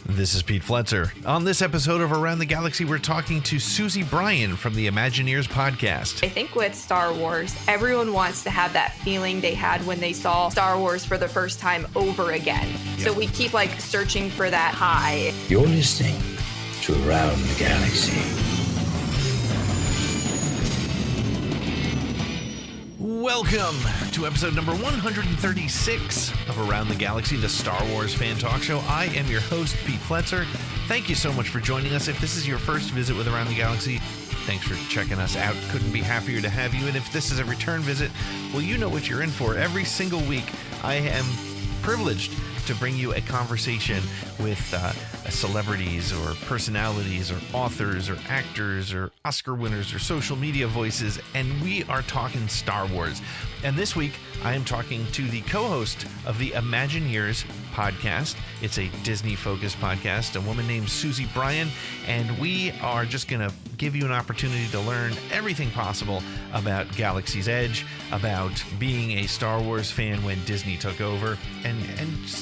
This is Pete Fletzer. On this episode of Around the Galaxy, we're talking to Susie Bryan from the Imaginears podcast. I think with Star Wars, everyone wants to have that feeling they had when they saw Star Wars for the first time over again. Yep. So we keep searching for that high. You're listening to Around the Galaxy. Welcome to episode number 136 of Around the Galaxy, the Star Wars fan talk show. I am your host, Pete Fletzer. Thank you so much for joining us. If this is your first visit with Around the Galaxy, thanks for checking us out. Couldn't be happier to have you. And if this is a return visit, well, you know what you're in for. Every single week, I am privileged to bring you a conversation with celebrities or personalities or authors or actors or Oscar winners or social media voices, and we are talking Star Wars. And this week, I am talking to the co-host of the Imaginears podcast. It's a Disney-focused podcast, a woman named Susie Bryan, and we are just going to give you an opportunity to learn everything possible about Galaxy's Edge, about being a Star Wars fan when Disney took over, and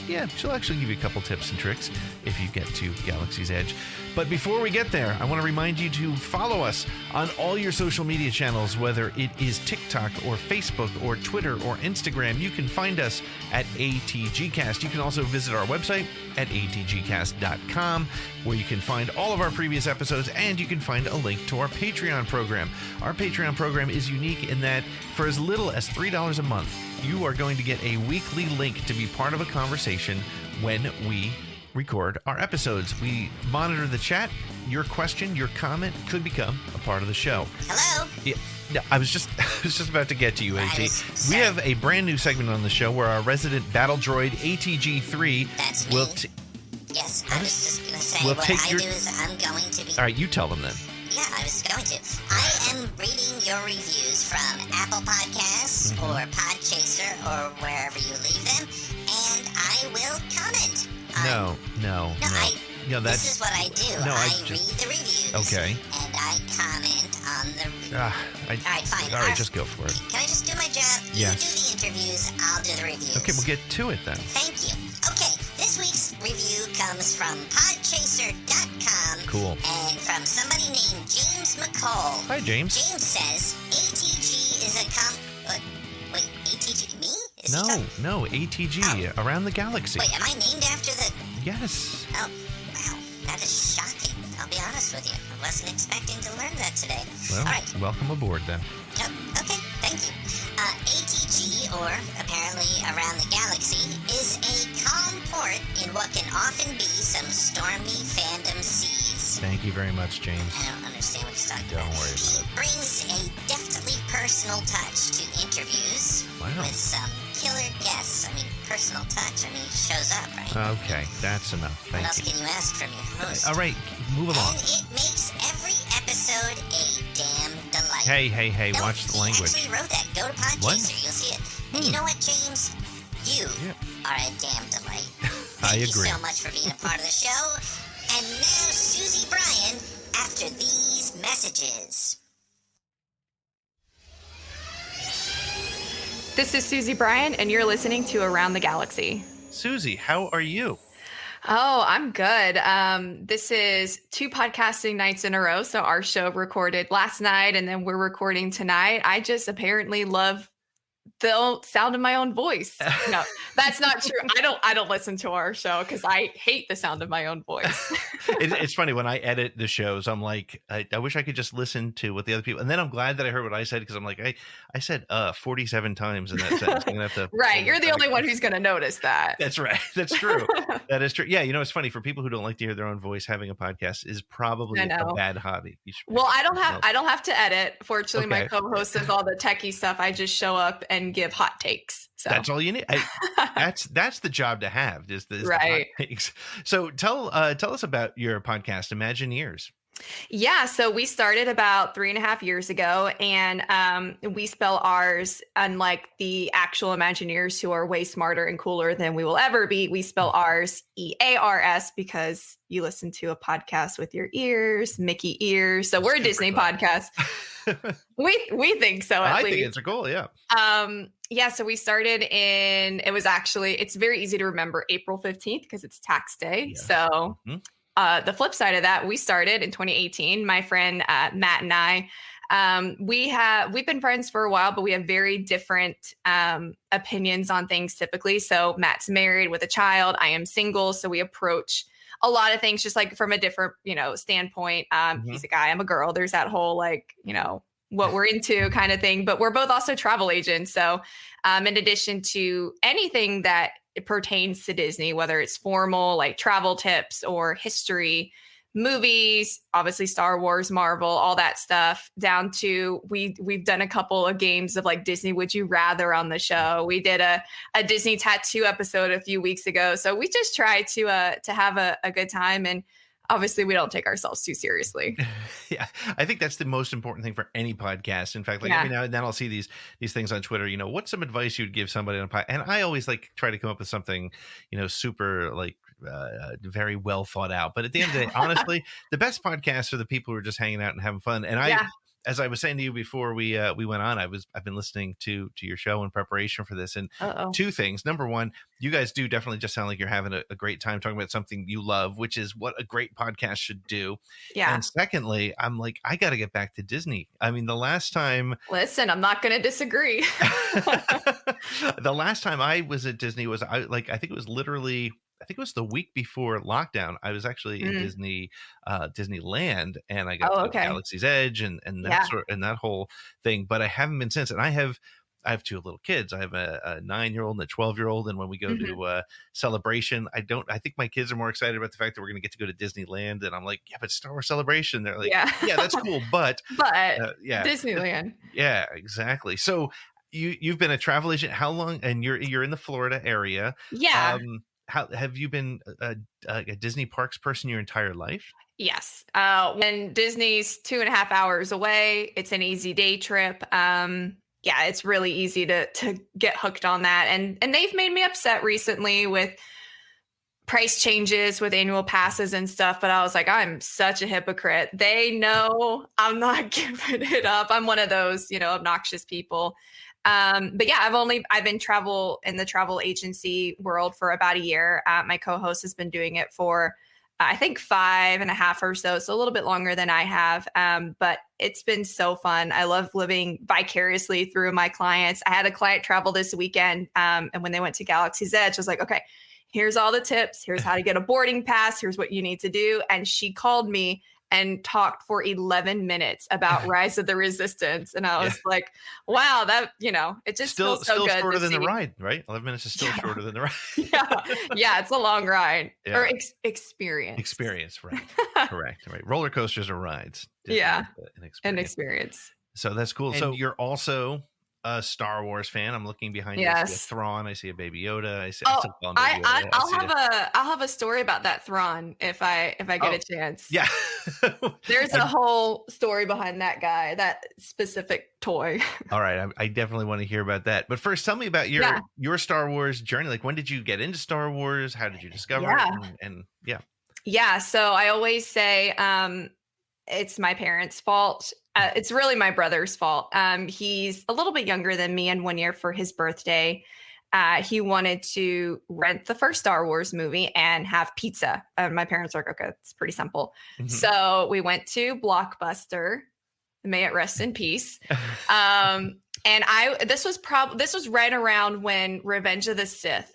yeah, she'll actually give you a couple tips and tricks if you get to Galaxy's Edge. But before we get there, I want to remind you to follow us on all your social media channels, whether it is TikTok or Facebook or Twitter or Instagram. You can find us at ATGcast. You can also visit our website at atgcast.com, where you can find all of our previous episodes, and you can find a link to our Patreon program. Our Patreon program is unique in that for as little as $3 a month, you are going to get a weekly link to be part of a conversation when we record our episodes. We monitor the chat. Your question, your comment could become a part of the show. Hello. Yeah, I was just about to get to you, AT. We have a brand new segment on the show where our resident battle droid ATG3 That's me. Yes, I was just going to say, what I do is I'm going to be... All right, you tell them then. Yeah, I was going to. I am reading your reviews from Apple Podcasts or Podchaser or wherever you leave them, and I will comment. No. This is what I do. No, I read the reviews. Okay. And I comment on the... All right, fine. All right, just go for it. Can I just do my job? Yes. You do the interviews, I'll do the reviews. Okay, we'll get to it then. Thank you. Okay, this week's review comes from Podchaser.com. Cool. And from somebody named James McCall. Hi, James. James says, ATG is a Wait, ATG? Me? No, ATG, Around the Galaxy. Wait, am I named after the... Yes. Oh, wow. That is shocking. I'll be honest with you. I wasn't expecting to learn that today. Well, all right. Welcome aboard then. Oh, okay, thank you. ATG, or apparently Around the Galaxy, is a calm port in what can often be some stormy fandom seas. Thank you very much, James. I don't understand what he's talking about. Don't worry about it. He brings a deftly personal touch to interviews with some killer guests. I mean, personal touch. I mean, he shows up, right? Okay, that's enough. Thank you. What else can you ask from your host? All right, move along. And it makes every episode a damn delight. Hey, No, watch the language. He actually wrote that. Go to Podchaser. You'll see it. And you know what, James? You are a damn delight. I agree. Thank you so much for being a part of the show. And now, Susie Bryan, after these messages. This is Susie Bryan, and you're listening to Around the Galaxy. Susie, how are you? Oh, I'm good. This is 2 podcasting nights in a row. So our show recorded last night, and then we're recording tonight. I just apparently love the sound of my own voice. No, that's not true. I don't listen to our show because I hate the sound of my own voice. It's funny when I edit the shows, I'm like, I wish I could just listen to what the other people, and then I'm glad that I heard what I said, because I'm like, I said 47 times in that sentence. I'm gonna have to right. You're the only one who's going to notice that. That's right. That's true. That is true. Yeah. You know, it's funny for people who don't like to hear their own voice. Having a podcast is probably a bad hobby. Well, I don't have to edit. Fortunately, my co-host does all the techie stuff. I just show up and give hot takes. So that's all you need. That's the job to have. Is the right. hot takes. So tell us about your podcast, Imaginears. Yeah, so we started about 3.5 years ago, and we spell ours, unlike the actual Imagineers, who are way smarter and cooler than we will ever be. We spell ours EARS because you listen to a podcast with your ears, Mickey ears. So we're a Disney podcast. We think so. At least. I think it's a goal. Yeah. Yeah, so we started it's very easy to remember, April 15th because it's tax day. Yeah. So the flip side of that, we started in 2018. My friend Matt and I, we've been friends for a while, but we have very different opinions on things typically. So Matt's married with a child. I am single. So we approach a lot of things just like from a different, standpoint. He's a guy, I'm a girl. There's that whole what we're into kind of thing, but we're both also travel agents. So in addition to anything that pertains to Disney, whether it's formal like travel tips or history, movies, obviously Star Wars, Marvel, all that stuff, down to we've done a couple of games of like Disney Would You Rather on the show. We did a Disney tattoo episode a few weeks ago. So we just try to have a good time, and obviously we don't take ourselves too seriously. Yeah, I think that's the most important thing for any podcast. In fact, every now and then I'll see these things on Twitter, what's some advice you'd give somebody on a podcast? And I always try to come up with something, super very well thought out. But at the end of the day, honestly, the best podcasts are the people who are just hanging out and having fun. And as I was saying to you before we went on, I've been listening to your show in preparation for this, and two things. Number one, you guys do definitely just sound like you're having a great time talking about something you love, which is what a great podcast should do. Yeah. And secondly, I'm like, I got to get back to Disney. I mean, the last time. Listen, I'm not going to disagree. The last time I was at Disney was I think it was the week before lockdown. I was actually in Disneyland, and I got to Galaxy's Edge and that whole thing. But I haven't been since. And I have two little kids. I have a 9-year-old and a 12-year-old. And when we go to Celebration, I think my kids are more excited about the fact that we're going to get to go to Disneyland. And I'm like, yeah, but Star Wars Celebration. They're like, yeah, that's cool, but Disneyland. Yeah, exactly. So you've been a travel agent how long? And you're in the Florida area. Yeah. How have you been a Disney parks person your entire life? Yes. When Disney's 2.5 hours away, it's an easy day trip. It's really easy to get hooked on that. And they've made me upset recently with price changes with annual passes and stuff. But I was like, I'm such a hypocrite. They know I'm not giving it up. I'm one of those, obnoxious people. But yeah, I've been in the travel agency world for about a year. My co-host has been doing it for, I think 5.5 or so a little bit longer than I have. But it's been so fun. I love living vicariously through my clients. I had a client travel this weekend. And when they went to Galaxy's Edge, I was like, okay, here's all the tips. Here's how to get a boarding pass. Here's what you need to do. And she called me and talked for 11 minutes about Rise of the Resistance. And I was like, wow, that, it just feels so good. Still shorter than the ride, right? 11 minutes is still shorter than the ride. Yeah, it's a long ride. Yeah. Or experience. Experience, right. Correct, right. Roller coasters are rides. An experience. So that's cool. And so you're also a Star Wars fan. I'm looking behind you. I see a Thrawn. I see a Baby Yoda. I'll have a story about that Thrawn if I get a chance. Yeah. There's a whole story behind that guy, that specific toy. All right. I definitely want to hear about that. But first, tell me about your Star Wars journey. Like, when did you get into Star Wars? How did you discover it? Yeah. So I always say it's my parents' fault. It's really my brother's fault. He's a little bit younger than me, and one year for his birthday, he wanted to rent the first Star Wars movie and have pizza. My parents were like, okay, it's pretty simple. Mm-hmm. So we went to Blockbuster. May it rest in peace. And this was right around when Revenge of the Sith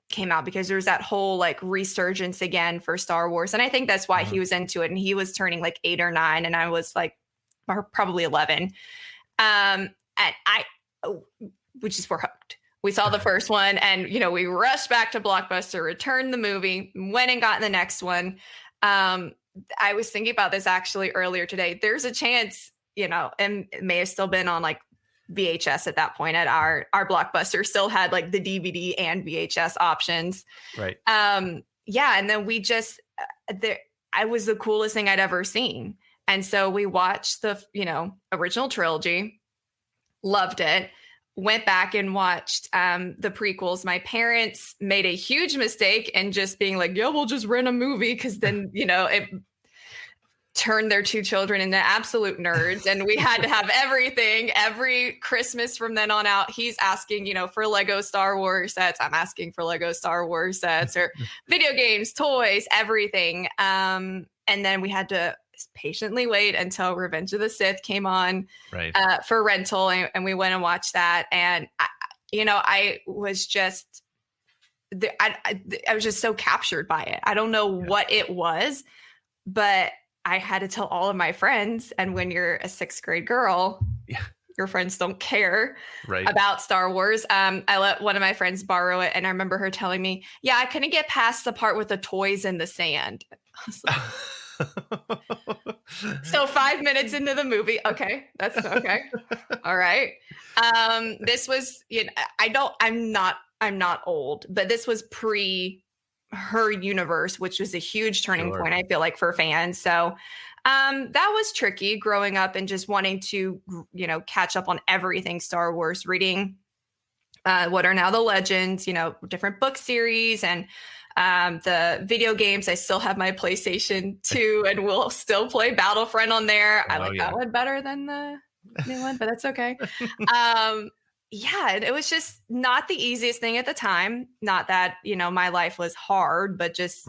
came out, because there's that whole resurgence again for Star Wars. And I think that's why he was into it. And he was turning 8 or 9, and I was probably 11. And we just were hooked. We saw the first one, and we rushed back to Blockbuster, returned the movie, went and got the next one. I was thinking about this actually earlier today. There's a chance, and it may have still been on VHS at that point at our Blockbuster, still had the DVD and VHS options. Right. And then we just, I was the coolest thing I'd ever seen. And so we watched the, original trilogy, loved it, went back and watched the prequels. My parents made a huge mistake in just being like, yeah, we'll just rent a movie. Cause then, turned their 2 children into absolute nerds, and we had to have everything every Christmas from then on out. He's asking, for Lego Star Wars sets. I'm asking for Lego Star Wars sets, or video games, toys, everything. And then we had to patiently wait until Revenge of the Sith came on for rental, and we went and watched that. And I was just I was just so captured by it. I don't know what it was, but I had to tell all of my friends. And when you're a 6th grade girl, your friends don't care about Star Wars. I let one of my friends borrow it, and I remember her telling me, "Yeah, I couldn't get past the part with the toys in the sand." I was like, so 5 minutes into the movie, okay, that's okay, all right. This was, I'm not old, but this was pre her universe, which was a huge turning point, I feel like, for fans. So that was tricky growing up and just wanting to, catch up on everything Star Wars, reading what are now the legends, different book series, and the video games. I still have my PlayStation 2 and we'll still play Battlefront on there. I like that one better than the new one, but that's okay. It was just not the easiest thing at the time. Not that, my life was hard, but just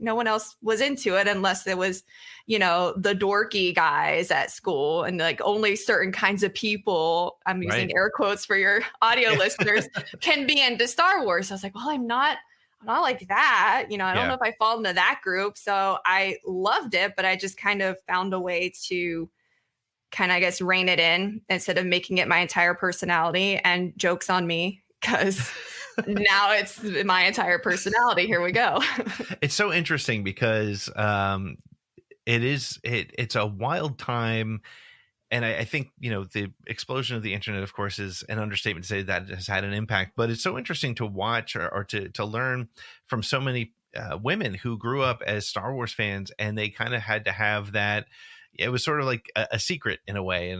no one else was into it unless it was, the dorky guys at school, and like only certain kinds of people, I'm using air quotes for your audio listeners, can be into Star Wars. So I was like, well, I'm not like that. I don't know if I fall into that group. So I loved it, but I just kind of found a way to I guess, rein it in instead of making it my entire personality. And joke's on me, because now it's my entire personality. Here we go. It's so interesting because it's a wild time. And I think, the explosion of the internet, of course, is an understatement to say that has had an impact. But it's so interesting to watch or to learn from so many women who grew up as Star Wars fans, and they kind of had to have that. It was sort of like a secret in a way.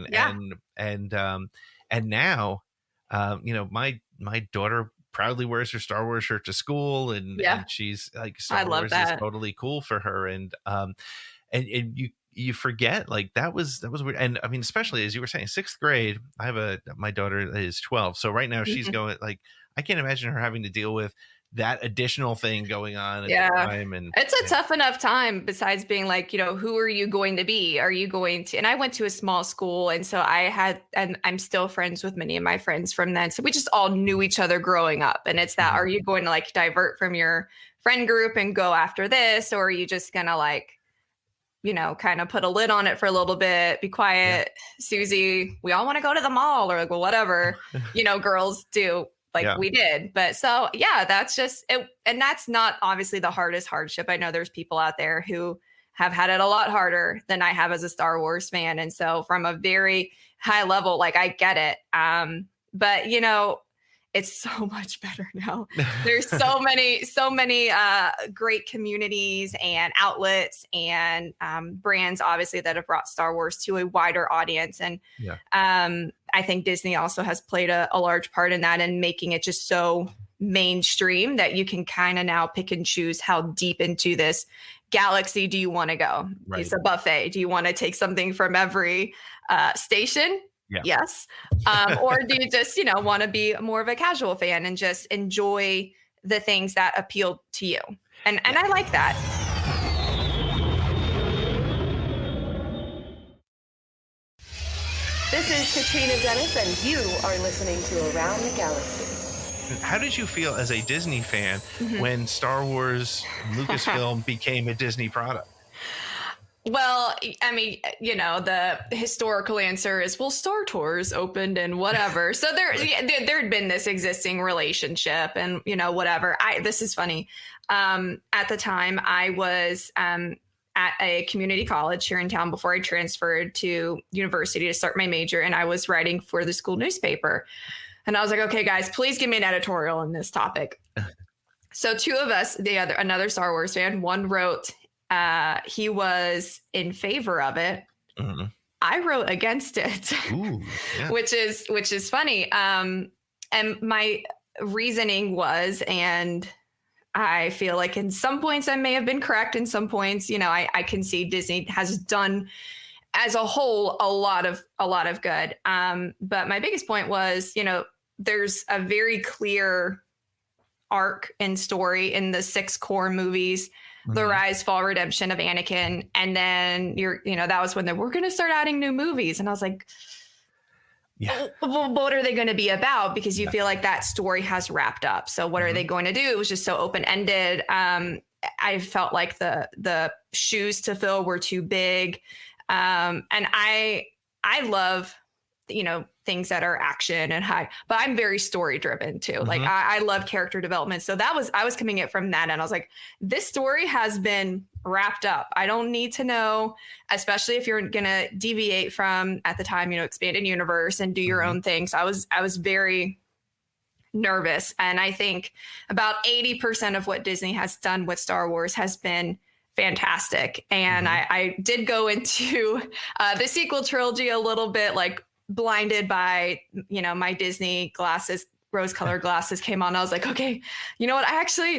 And now, my daughter proudly wears her Star Wars shirt to school, and she's like, Star Wars is totally cool for her. And you forget, like, that was weird. And I mean, especially as you were saying, 6th grade, my daughter is 12. So right now she's going, like, I can't imagine her having to deal with that additional thing going on at the time. And it's a tough enough time, besides being like, who are you going to be? Are you going to, and I went to a small school, and so and I'm still friends with many of my friends from then. So we just all knew each other growing up. And it's that, are you going to like divert from your friend group and go after this? Or are you just going to like, kind of put a lid on it for a little bit, be quiet, Susie, we all want to go to the mall, or like, well, whatever, girls do. We did. But so, that's just it. And that's not obviously the hardest hardship. I know there's people out there who have had it a lot harder than I have as a Star Wars fan. And so from a very high level, like, I get it. But it's so much better now. There's so many great communities and outlets and brands, obviously, that have brought Star Wars to a wider audience. And I think Disney also has played a large part in that, and making it just so mainstream that you can kind of now pick and choose how deep into this galaxy do you want to go. It's a buffet. Do you want to take something from every station? Yes. Or do you just, want to be more of a casual fan and just enjoy the things that appeal to you? And I like that. This is Katrina Dennis, and you are listening to Around the Galaxy. How did you feel as a Disney fan when Star Wars Lucasfilm became a Disney product? Well, I mean, the historical answer is, well, Star Tours opened and whatever. So there had been this existing relationship, and, whatever. This is funny. At the time, I was at a community college here in town before I transferred to university to start my major, and I was writing for the school newspaper. And I was like, okay, guys, please give me an editorial on this topic. So 2 of us, another Star Wars fan, one wrote, he was in favor of it. I wrote against it. Ooh, yeah. which is funny. And my reasoning was, and I feel like in some points I may have been correct. In some points, I can see Disney has done as a whole a lot of good. But my biggest point was, there's a very clear arc and story in the 6 core movies, the rise, fall, redemption of Anakin. And then that was when we're going to start adding new movies. And I was like, yeah, well, what are they going to be about? Because you feel like that story has wrapped up. So what are they going to do? It was just so open-ended. I felt like the shoes to fill were too big. And I love, things that are action and high, but I'm very story driven too. Like I love character development. So I was coming in from that. And I was like, this story has been wrapped up. I don't need to know, especially if you're going to deviate from, at the time, expanded universe and do your own things. I was very nervous. And I think about 80% of what Disney has done with Star Wars has been fantastic. And I did go into the sequel trilogy a little bit like blinded by, my Disney glasses, rose-colored glasses came on. I was like, okay, you know what?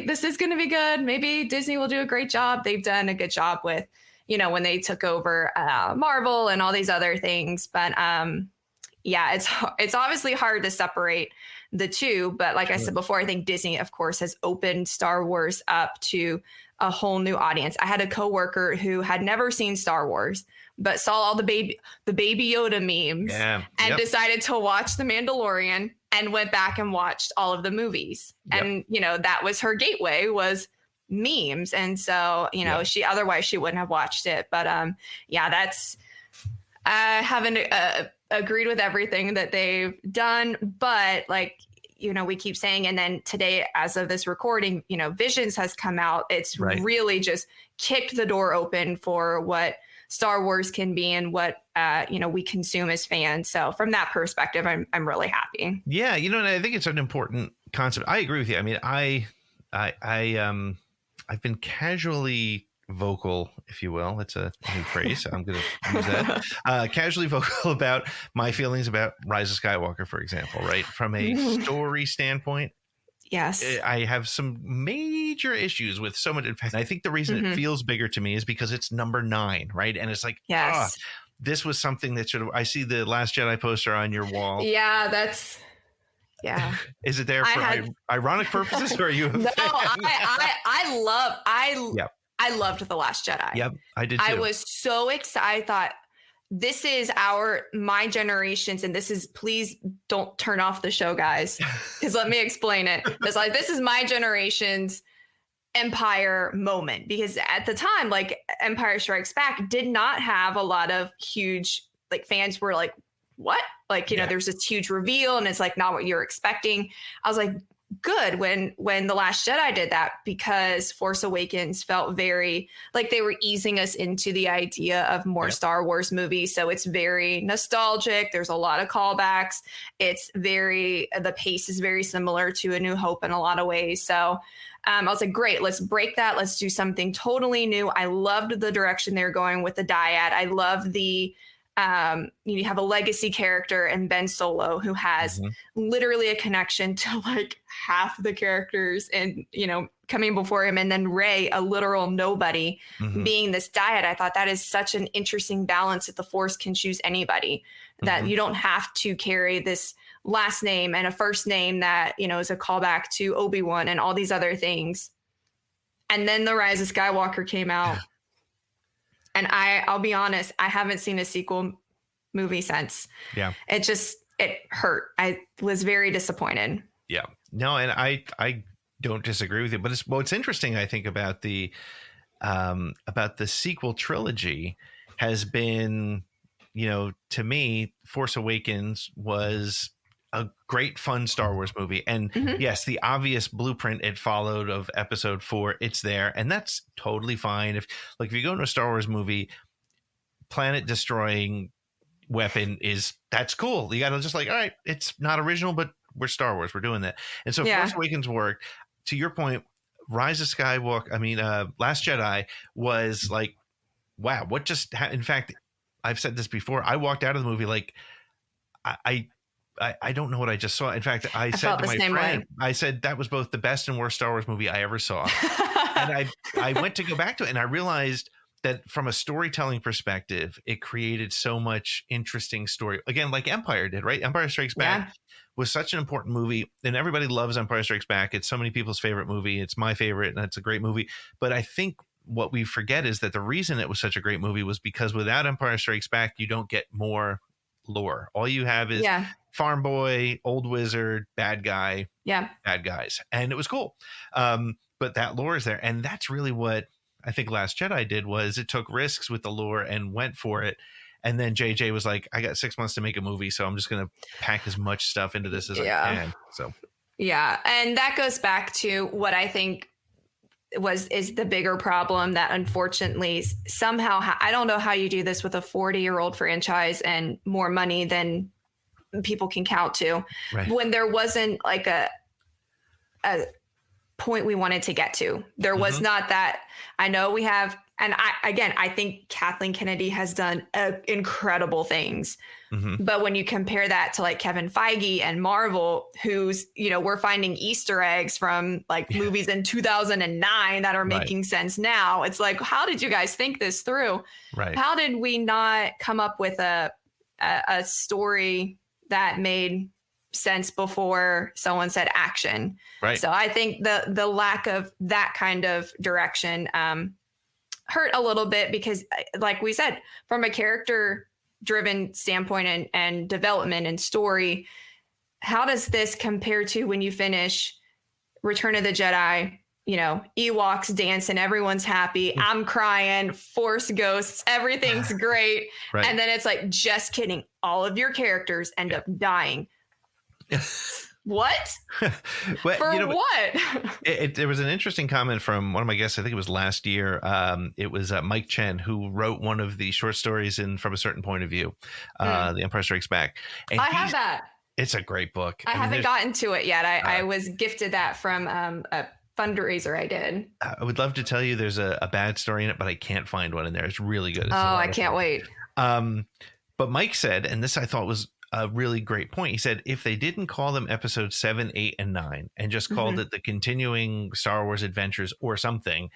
This is going to be good. Maybe Disney will do a great job. They've done a good job with, when they took over Marvel and all these other things. But it's obviously hard to separate the two. But like I said before, I think Disney, of course, has opened Star Wars up to a whole new audience. I had a coworker who had never seen Star Wars, but saw all the baby Yoda memes and decided to watch The Mandalorian and went back and watched all of the movies. And, that was her gateway, was memes. And so, she wouldn't have watched it. But I haven't agreed with everything that they've done. But we keep saying, and then today, as of this recording, Visions has come out. It's really just kicked the door open for what Star Wars can be and what, we consume as fans. So from that perspective, I'm really happy. Yeah. And I think it's an important concept. I agree with you. I mean, I've been casually vocal, if you will. It's a new phrase. I'm going to use that. Casually vocal about my feelings about Rise of Skywalker, for example, right? From a story standpoint. Yes. I have some major issues with so much. In fact, I think the reason it feels bigger to me is because it's number 9, right? And it's like, this was something that I see the Last Jedi poster on your wall. Yeah, is it there for ironic purposes, or are you a fan? I loved The Last Jedi. Yep, I did too. I was so excited. I thought, this is my generation's, and please don't turn off the show, guys, because let me explain it. It's like, this is my generation's Empire moment, because at the time, Empire Strikes Back did not have a lot of huge, fans were like, what? There's this huge reveal and it's not what you're expecting. I was like, good when The Last Jedi did that, because Force Awakens felt very like they were easing us into the idea of more Star Wars movies. So it's very nostalgic. There's a lot of callbacks. The pace is very similar to A New Hope in a lot of ways. So I was like, great, let's break that. Let's do something totally new. I loved the direction they're going with the dyad. I love the you have a legacy character in Ben Solo who has literally a connection to half the characters and, coming before him. And then Rey, a literal nobody, being this dyad. I thought that is such an interesting balance that the Force can choose anybody, that you don't have to carry this last name and a first name that, is a callback to Obi-Wan and all these other things. And then The Rise of Skywalker came out. And I'll be honest, I haven't seen a sequel movie since. Yeah. It hurt. I was very disappointed. Yeah. No, and I don't disagree with you, but what's interesting, I think, about the sequel trilogy has been, to me, Force Awakens was a great, fun Star Wars movie. And yes, the obvious blueprint it followed of episode 4, it's there. And that's totally fine. If you go into a Star Wars movie, planet destroying weapon that's cool. You got to just all right, it's not original, but we're Star Wars. We're doing that. And so Force Awakens worked. To your point, Rise of Skywalker, Last Jedi was wow, what just in fact, I've said this before. I walked out of the movie I don't know what I just saw. In fact, I said felt to the my same friend, way. I said that was both the best and worst Star Wars movie I ever saw. And I went to go back to it, and I realized that from a storytelling perspective, it created so much interesting story. Again, like Empire did, right? Empire Strikes Back was such an important movie, and everybody loves Empire Strikes Back. It's so many people's favorite movie. It's my favorite, and it's a great movie. But I think what we forget is that the reason it was such a great movie was because without Empire Strikes Back, you don't get more lore. All you have is farm boy, old wizard, bad guy, bad guys. And it was cool. But that lore is there. And that's really what I think Last Jedi did, was it took risks with the lore and went for it. And then JJ was like, I got 6 months to make a movie, so I'm just going to pack as much stuff into this as I can. So, and that goes back to what I think is the bigger problem, that unfortunately somehow, I don't know how you do this with a 40-year-old franchise and more money than people can count to, when there wasn't like a point we wanted to get to. There was not that. I know we have, and I think Kathleen Kennedy has done incredible things. But when you compare that to like Kevin Feige and Marvel, who's, we're finding Easter eggs from like movies in 2009 that are making sense now. It's like, how did you guys think this through? How did we not come up with a story that made sense before someone said action? So I think the lack of that kind of direction hurt a little bit, because like we said, from a character driven standpoint and development and story, how does this compare to when you finish Return of the Jedi? Ewoks dance and everyone's happy. I'm crying, Force ghosts, everything's great. And then it's like, just kidding, all of your characters end up dying. What? Well, For what? There was an interesting comment from one of my guests. I think it was last year. It was Mike Chen, who wrote one of the short stories in From a Certain Point of View, The Empire Strikes Back. And I have that. It's a great book. I haven't gotten to it yet. I was gifted that from a fundraiser I did. I would love to tell you there's a bad story in it, but I can't find one in there. It's really good. I can't wait. But Mike said, and this I thought was a really great point. He said, if they didn't call them episodes 7, 8, and 9 and just called it the continuing Star Wars adventures or something,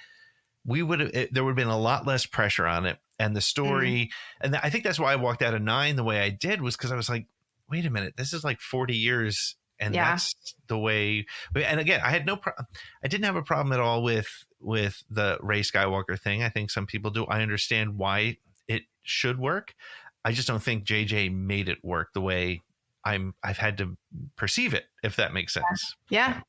there would have been a lot less pressure on it. And the story, and I think that's why I walked out of 9 the way I did, was because I was like, wait a minute, this is like 40 years. And that's the way. And again, I didn't have a problem at all with the Rey Skywalker thing. I think some people do. I understand why it should work. I just don't think JJ made it work the way I've had to perceive it, if that makes sense. Yeah.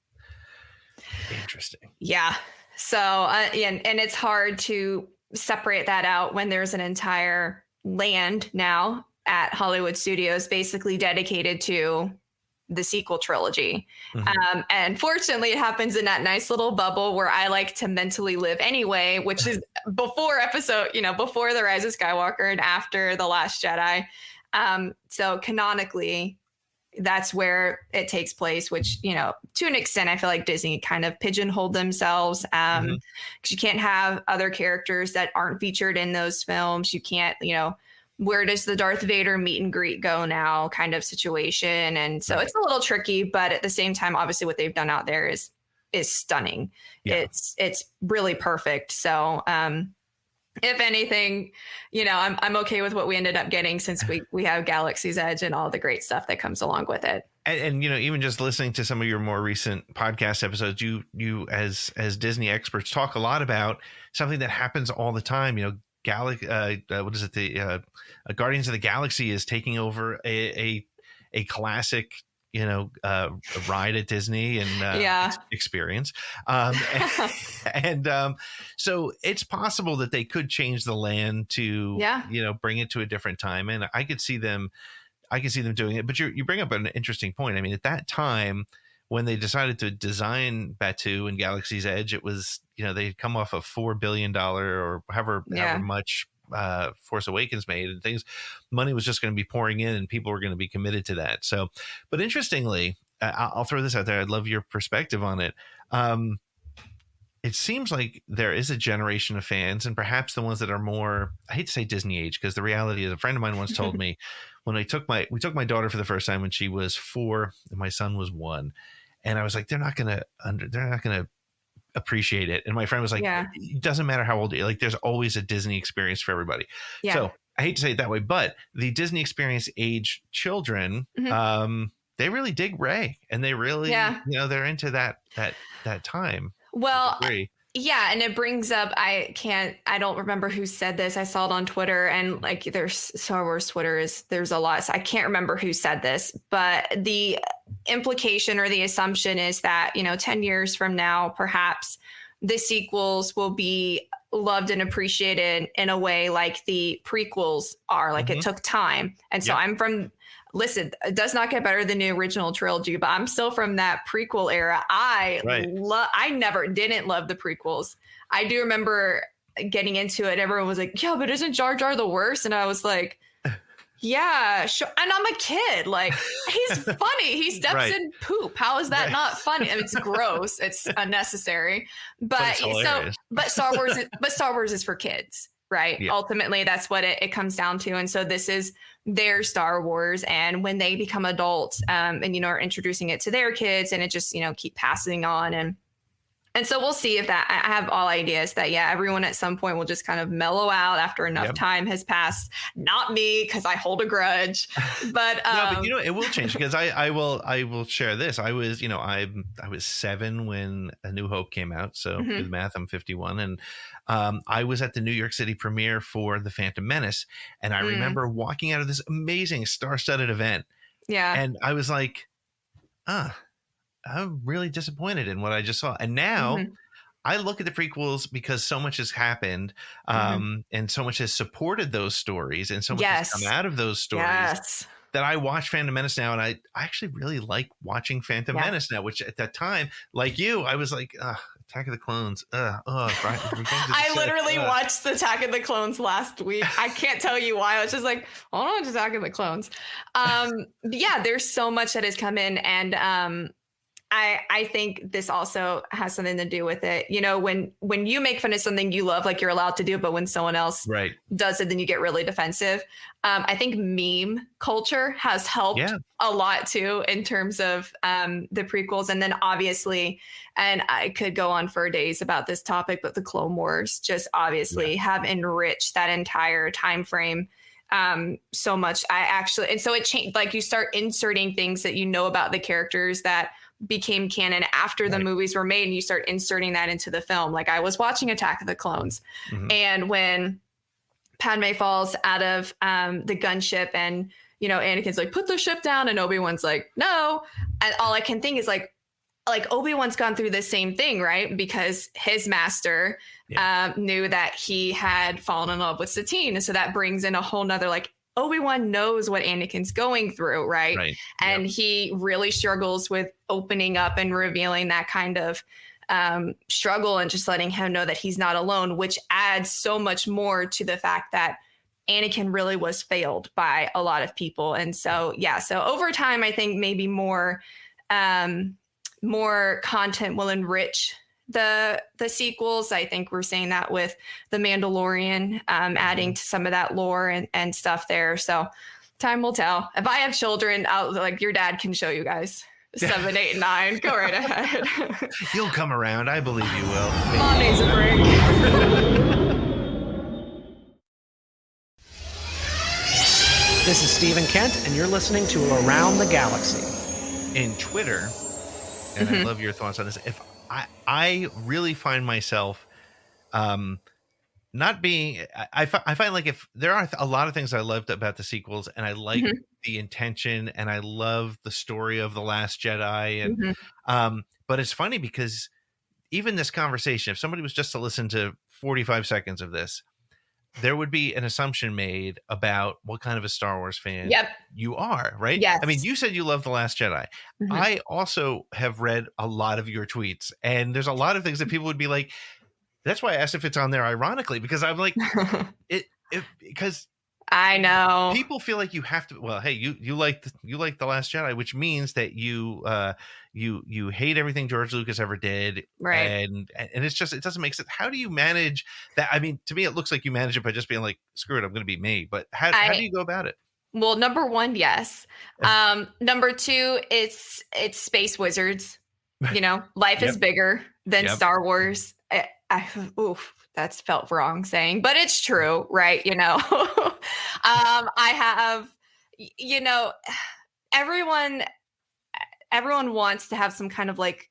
Interesting. Yeah. So, and it's hard to separate that out when there's an entire land now at Hollywood Studios basically dedicated to the sequel trilogy. And fortunately, it happens in that nice little bubble where I like to mentally live anyway, which is before before The Rise of Skywalker and after The Last Jedi. So canonically, that's where it takes place, which, to an extent, I feel like Disney kind of pigeonholed themselves, because you can't have other characters that aren't featured in those films. You can't, where does the Darth Vader meet and greet go now kind of situation. And so it's a little tricky, but at the same time, obviously what they've done out there is stunning. It's really perfect. So, if anything, I'm okay with what we ended up getting, since we have Galaxy's Edge and all the great stuff that comes along with it. And even just listening to some of your more recent podcast episodes, you as Disney experts talk a lot about something that happens all the time. What is it? The Guardians of the Galaxy is taking over a classic, ride at Disney and experience. So it's possible that they could change the land to, bring it to a different time. And I could see them doing it. But you bring up an interesting point. I mean, at that time, when they decided to design Batuu and Galaxy's Edge, it was, they'd come off a $4 billion or however much Force Awakens made, and things, money was just going to be pouring in and people were going to be committed to that. So, but interestingly, I'll throw this out there. I'd love your perspective on it. it seems like there is a generation of fans, and perhaps the ones that are more, I hate to say Disney age, because the reality is, a friend of mine once told me when we took my daughter for the first time when she was 4 and my son was 1, and I was like, they're not gonna appreciate it. And my friend was like, it doesn't matter how old you're, like, there's always a Disney experience for everybody. Yeah. So I hate to say it that way, but the Disney experience age children, they really dig Ray, and they really, they're into that time. Well, yeah, and it brings up, I don't remember who said this. I saw it on Twitter, and like there's Star Wars Twitter there's a lot. So I can't remember who said this, but the implication or the assumption is that, 10 years from now, perhaps the sequels will be loved and appreciated in a way like the prequels are. Like it took time. And so listen, it does not get better than the original trilogy, but I'm still from that prequel era. I didn't love the prequels. I do remember getting into it. Everyone was like, yeah, but isn't Jar Jar the worst? And I was like, yeah, sure. And I'm a kid. Like, he's funny. He steps in poop. How is that not funny? I mean, it's gross. It's unnecessary. But Star Wars is for kids. Right. Yeah. Ultimately, that's what it comes down to. And so this is their Star Wars. And when they become adults and, are introducing it to their kids, and it just, keep passing on. And so we'll see if that, I have all ideas that, everyone at some point will just kind of mellow out after enough time has passed. Not me, because I hold a grudge. But it will change, because I will share this. I was, I was 7 when A New Hope came out. So do the math, I'm 51. And I was at the New York City premiere for The Phantom Menace. And I remember walking out of this amazing star-studded event. Yeah. And I was like, I'm really disappointed in what I just saw. And now I look at the prequels because so much has happened and so much has supported those stories, and so much has come out of those stories that I watch Phantom Menace now. And I actually really like watching Phantom Menace now, which at that time, like you, I was like, Attack of the Clones. I literally watched the Attack of the Clones last week. I can't tell you why. I was just like, hold on, Attack of the Clones. There's so much that has come in, and I think this also has something to do with it. When you make fun of something you love, like, you're allowed to do, but when someone else does it, then you get really defensive. I think meme culture has helped a lot too, in terms of the prequels. And then obviously, and I could go on for days about this topic, but the Clone Wars just obviously have enriched that entire time frame so much. And so it changed, like, you start inserting things that about the characters that became canon after the movies were made, and you start inserting that into the film. Like, I was watching Attack of the Clones, and when Padme falls out of the gunship, and Anakin's like, put the ship down, and Obi-Wan's like, no, and all I can think is like Obi-Wan's gone through the same thing, right? Because his master knew that he had fallen in love with Satine, and so that brings in a whole nother, like, Obi-Wan knows what Anakin's going through, right? And he really struggles with opening up and revealing that kind of struggle, and just letting him know that he's not alone, which adds so much more to the fact that Anakin really was failed by a lot of people. And so, so over time, I think maybe more content will enrich the sequels. I think we're seeing that with The Mandalorian, adding to some of that lore and stuff there. So time will tell. If I have children, your dad can show you guys 7, 8, 9. Go right ahead. You'll come around. I believe you will. Mom needs a break. This is Stephen Kent, and you're listening to Around the Galaxy. In Twitter, and I love your thoughts on this, if I really find myself not being, I find like, if there are a lot of things I loved about the sequels, and I like the intention, and I love the story of The Last Jedi, and but it's funny because even this conversation, if somebody was just to listen to 45 seconds of this, there would be an assumption made about what kind of a Star Wars fan you are, right? Yes. I mean, you said you love The Last Jedi. I also have read a lot of your tweets, and there's a lot of things that people would be like, that's why I asked if it's on there ironically, because I'm like, because I know. People feel like you have to. Well, hey, you like the Last Jedi, which means that you hate everything George Lucas ever did, Right. and it's just, it doesn't make sense. How do you manage that? I mean, to me, it looks like you manage it by just being like, screw it, I'm going to be me. But how do you go about it? Well, number one, yes. Number two, it's space wizards. You know, life is bigger than Star Wars. Oof, that's felt wrong saying, but it's true, right? You know, I have, you know, everyone wants to have some kind of like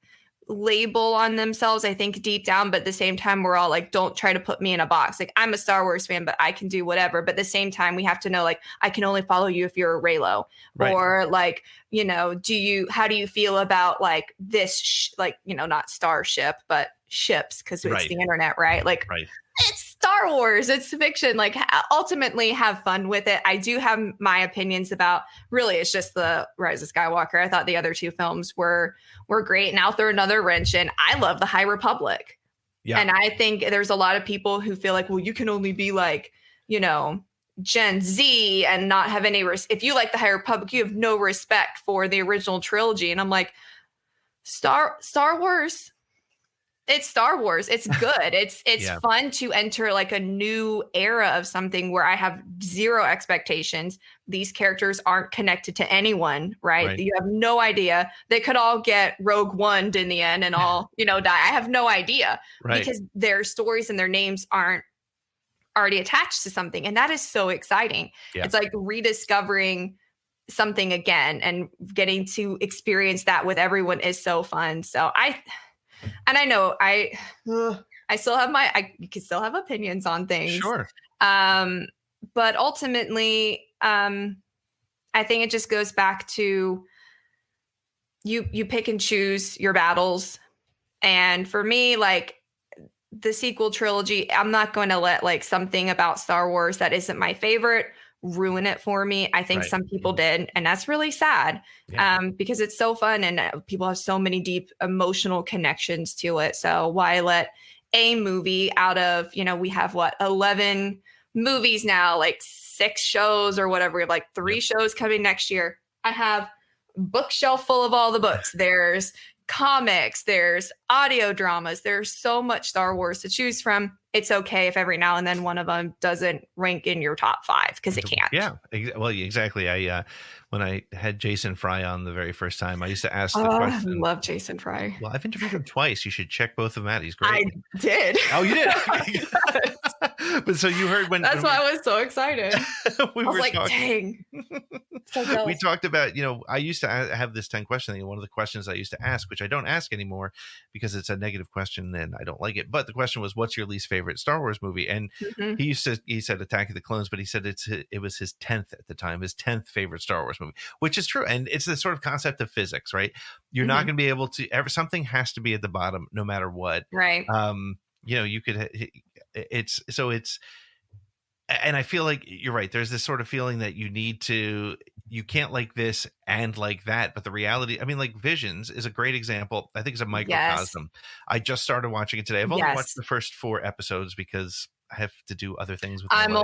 label on themselves, I think deep down, but at the same time we're all like, don't try to put me in a box. Like, I'm a Star Wars fan, but I can do whatever. But at the same time, we have to know, like, I can only follow you if you're a Reylo. Right. Or like, you know, how do you feel about like this like, you know, not starship but ships, because it's the internet, right? Like, it's Star Wars, it's fiction. Like, ultimately have fun with it. I do have my opinions about, really, it's just the Rise of Skywalker. I thought the other two films were great, and I'll throw another wrench in. I love the High Republic. Yeah. And I think there's a lot of people who feel like, well, you can only be like, you know, Gen Z and not have any if you like the High Republic, you have no respect for the original trilogy. And I'm like, Star Wars, it's Star Wars. It's good. It's fun to enter like a new era of something where I have zero expectations. These characters aren't connected to anyone, right? You have no idea. They could all get Rogue One in the end and all, you know, die. I have no idea because their stories and their names aren't already attached to something. And that is so exciting. Yeah. It's like rediscovering something again, and getting to experience that with everyone is so fun. So I know I still have you can still have opinions on things. Sure. But ultimately, I think it just goes back to you pick and choose your battles. And for me, like the sequel trilogy, I'm not going to let like something about Star Wars that isn't my favorite ruin it for me. I think some people did, and that's really sad because it's so fun and people have so many deep emotional connections to it. So why let a movie out of, you know, we have 11 movies now, like 6 shows or whatever. We have like 3 shows coming next year. I have a bookshelf full of all the books. There's comics, there's audio dramas, there's so much Star Wars to choose from. It's okay if every now and then one of them doesn't rank in your top 5, because it can't. Yeah, well, exactly. When I had Jason Fry on the very first time, I used to ask the question. I love Jason Fry. Well, I've interviewed him twice. You should check both of them out. He's great. I did. Oh, you did? But so you heard when... That's why I was so excited. I was like, dang. So jealous. We talked about, you know, I used to have this 10 question thing. One of the questions I used to ask, which I don't ask anymore because it's a negative question and I don't like it. But the question was, what's your least favorite Star Wars movie? And he said Attack of the Clones, but he said it was his 10th at the time, his 10th favorite Star Wars movie, which is true. And it's the sort of concept of physics, right? You're not going to be able to something has to be at the bottom no matter what. Right. You know, you could, and I feel like you're right. There's this sort of feeling that you can't like this and like that. But the reality, I mean, like Visions is a great example. I think it's a microcosm. Yes. I just started watching it today. I've only watched the first 4 episodes because I have to do other things with I'm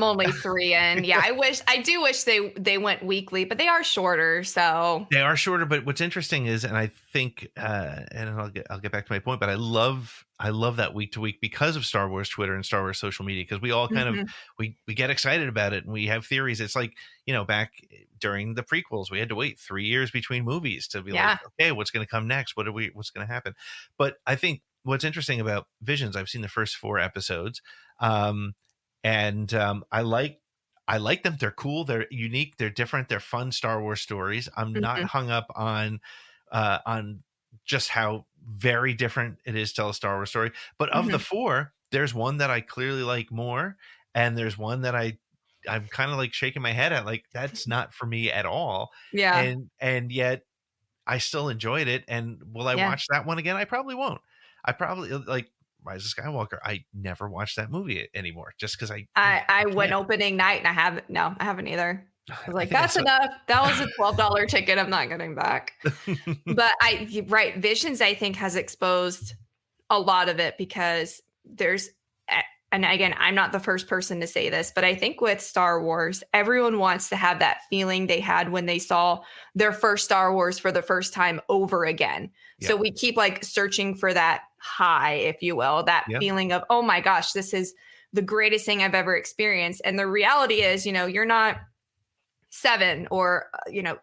only 3 in. Yeah, I do wish they went weekly, but they are shorter. So they are shorter. But what's interesting is, and I think, and I'll get back to my point, but I love that week to week because of Star Wars Twitter and Star Wars social media, because we all kind of we get excited about it and we have theories. It's like, you know, back during the prequels, we had to wait 3 years between movies to be like, okay, what's going to come next? What's going to happen? But I think what's interesting about Visions, I've seen the first 4 episodes, and I like them. They're cool. They're unique. They're different. They're fun Star Wars stories. I'm not hung up on just how very different it is to tell a Star Wars story. But of the 4, there's one that I clearly like more, and there's one that I'm kind of like shaking my head at, like, that's not for me at all. Yeah. And yet I still enjoyed it. And will I watch that one again? I probably won't. I probably, like Rise of Skywalker, I never watched that movie anymore just because I went opening night and I haven't either. I was like, that's enough. That was a $12 ticket. I'm not getting back. But Visions, I think, has exposed a lot of it, because there's and again, I'm not the first person to say this, but I think with Star Wars, everyone wants to have that feeling they had when they saw their first Star Wars for the first time over again. Yep. So we keep like searching for that high, if you will, that Yep. feeling of, oh my gosh, this is the greatest thing I've ever experienced. And the reality is, you're not 7 or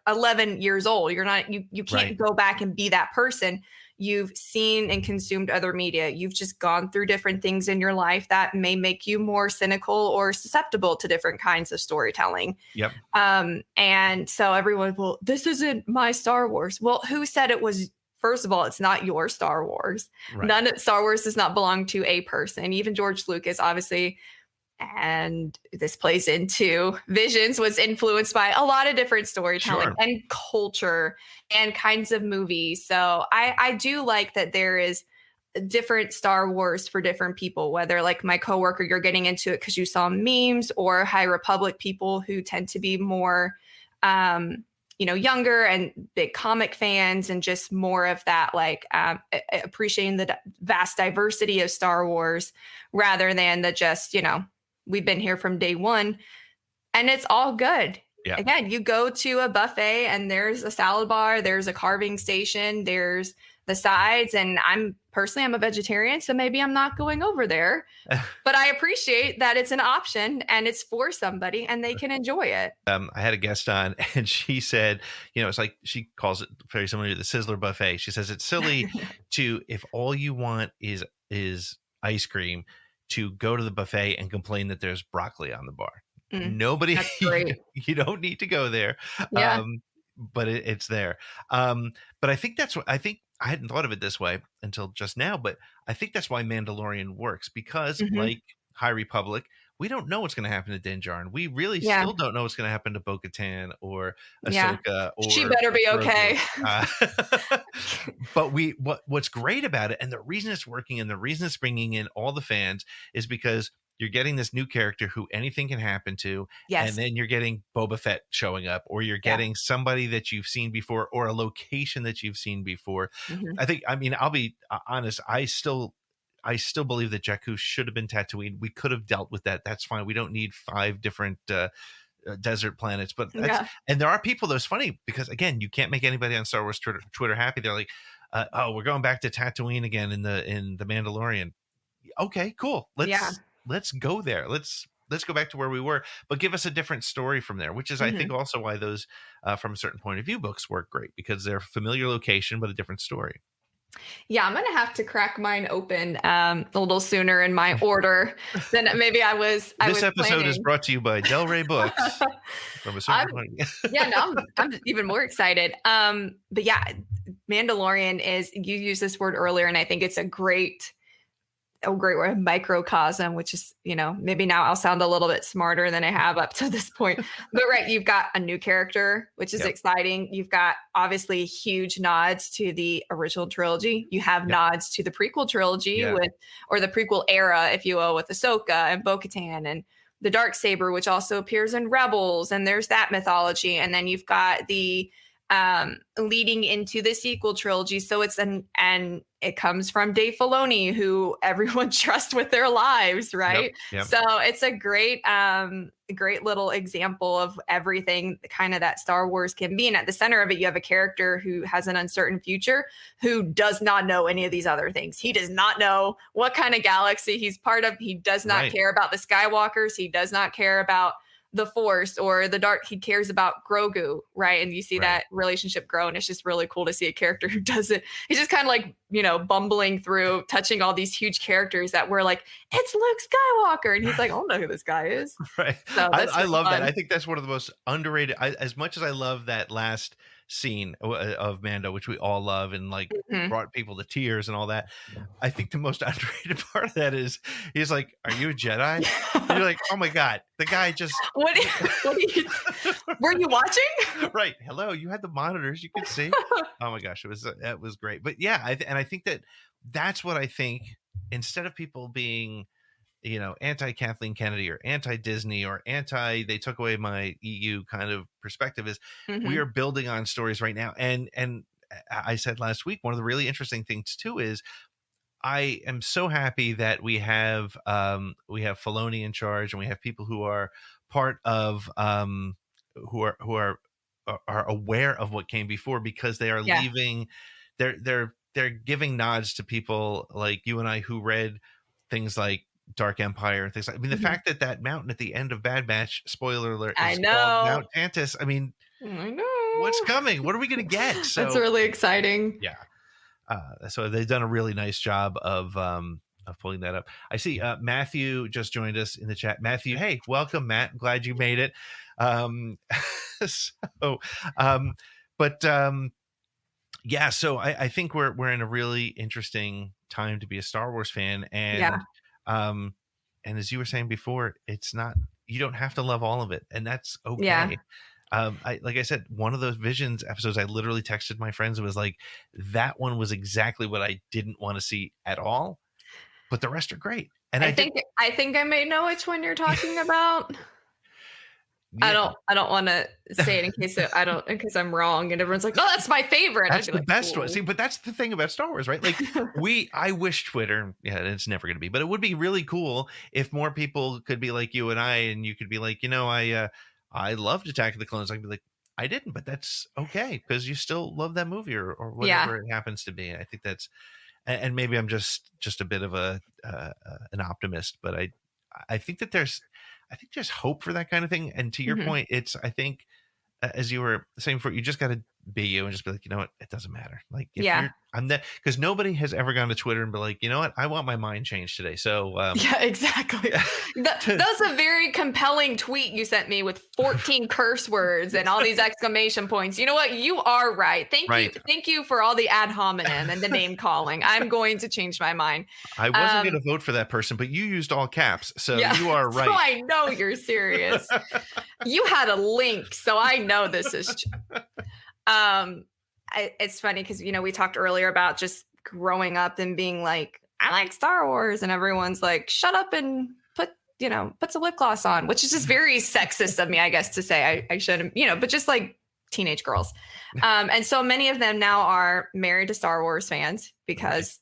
11 years old. You're not, you can't Right. go back and be that person. You've seen and consumed other media. You've just gone through different things in your life that may make you more cynical or susceptible to different kinds of storytelling. Yep. And so everyone, well, this isn't my Star Wars. Well, who said it was? First of all, it's not your Star Wars. Right. None of Star Wars does not belong to a person. Even George Lucas, obviously, and this plays into Visions, was influenced by a lot of different storytelling Sure. and culture and kinds of movies. So I do like that there is different Star Wars for different people, whether like my coworker, you're getting into it because you saw memes, or High Republic people who tend to be more, younger and big comic fans, and just more of that, like appreciating the vast diversity of Star Wars rather than the just, we've been here from day one and it's all good. Yeah. Again, you go to a buffet and there's a salad bar, there's a carving station, there's the sides. And I'm a vegetarian, so maybe I'm not going over there, but I appreciate that it's an option and it's for somebody and they can enjoy it. I had a guest on and she said, it's like, she calls it very similar to the Sizzler buffet. She says it's silly if all you want is ice cream, to go to the buffet and complain that there's broccoli on the bar. Nobody, That's great. you don't need to go there. Yeah. But it's there. But I think I hadn't thought of it this way until just now, but I think that's why Mandalorian works, because like High Republic, we don't know what's going to happen to Din Djarin. We really still don't know what's going to happen to Bo-Katan or Ahsoka. Or she better be Grogu. Okay. But what's great about it, and the reason it's working and the reason it's bringing in all the fans, is because you're getting this new character who anything can happen to. Yes. And then you're getting Boba Fett showing up, or you're getting somebody that you've seen before, or a location that you've seen before. I'll be honest. I still believe that Jakku should have been Tatooine. We could have dealt with that. That's fine. We don't need 5 different desert planets. But and there are people, though, it's funny because, again, you can't make anybody on Star Wars Twitter happy. They're like, we're going back to Tatooine again in the Mandalorian. Okay, cool. Let's go there. Let's go back to where we were, but give us a different story from there, which is, I think, also why those from a certain point of view books work great, because they're a familiar location, but a different story. Yeah, I'm going to have to crack mine open a little sooner in my order than maybe I was. This episode is brought to you by Del Rey Books. From a certain point. I'm even more excited. But yeah, Mandalorian is, you used this word earlier, and I think it's a great word, microcosm, which is, maybe now I'll sound a little bit smarter than I have up to this point. But right, you've got a new character, which is exciting. You've got obviously huge nods to the original trilogy. You have nods to the prequel trilogy or the prequel era, if you will, with Ahsoka and Bo-Katan and the Darksaber, which also appears in Rebels, and there's that mythology. And then you've got the leading into the sequel trilogy. So and it comes from Dave Filoni, who everyone trusts with their lives, right? Yep. So it's a great little example of everything kind of that Star Wars can be. And at the center of it, you have a character who has an uncertain future, who does not know any of these other things. He does not know what kind of galaxy he's part of. He does not care about the Skywalkers. He does not care about the Force or the dark. He cares about Grogu, right? And you see that relationship grow, and it's just really cool to see a character who doesn't, he's just kind of like, bumbling through, touching all these huge characters that we're like, it's Luke Skywalker, and he's like, I don't know who this guy is. Right. So I love that. I think that's one of the most underrated, as much as I love that last scene of Mando, which we all love and brought people to tears and all that, I think the most underrated part of that is he's like, are you a Jedi? And you're like, oh my God, the guy just what were you watching? Right. Hello, you had the monitors, you could see. Oh my gosh, that was great. But yeah, I think that's what I think, instead of people being anti-Kathleen Kennedy or anti-Disney or they took away my EU kind of perspective, is we are building on stories right now. And I said last week, one of the really interesting things too is I am so happy that we have Filoni in charge, and we have people who are part of who are aware of what came before, because they are Yeah. leaving. They're giving nods to people like you and I who read things like Dark Empire and things like. I mean, the fact that mountain at the end of Bad Batch, spoiler alert, I is called know. Mount Tantus. I mean, I know. what's coming? What are we going to get? So That's really exciting. yeah. So they've done a really nice job of pulling that up. I see Matthew just joined us in the chat. Matthew, hey, welcome, Matt. Glad you made it. Yeah, so I think we're in a really interesting time to be a Star Wars fan, and and as you were saying before, it's not, you don't have to love all of it, and that's okay. Yeah. Like I said, one of those Visions episodes, I literally texted my friends and was like, that one was exactly what I didn't want to see at all, but the rest are great. And I think I may know which one you're talking about. yeah, I don't want to say it in case I'm wrong and everyone's like, no, that's my favorite. that's I'd be the best cool. one. See, but that's the thing about Star Wars, right? Like I wish Twitter, yeah, it's never going to be, but it would be really cool if more people could be like you and and you could be like, I loved Attack of the Clones. I'd be like, I didn't, but that's okay, because you still love that movie or whatever it happens to be. I think that's, and maybe I'm just a bit of an optimist, but I think that there's hope for that kind of thing. And to your point, it's, I think, as you were saying before, you just got to be you and just be like, you know what, it doesn't matter. Like, if I'm that, because nobody has ever gone to Twitter and be like, you know what, I want my mind changed today. So yeah, exactly. That was a very compelling tweet you sent me with 14 curse words and all these exclamation points. You know what? You are right. Thank you for all the ad hominem and the name calling. I'm going to change my mind. I wasn't going to vote for that person, but you used all caps, so you are right. So I know you're serious. You had a link, so I know this is true. It's funny because we talked earlier about just growing up and being like, I like Star Wars, and everyone's like, shut up and put some lip gloss on, which is just very sexist of me, I guess, to say. I shouldn't, but just like teenage girls. And so many of them now are married to Star Wars fans because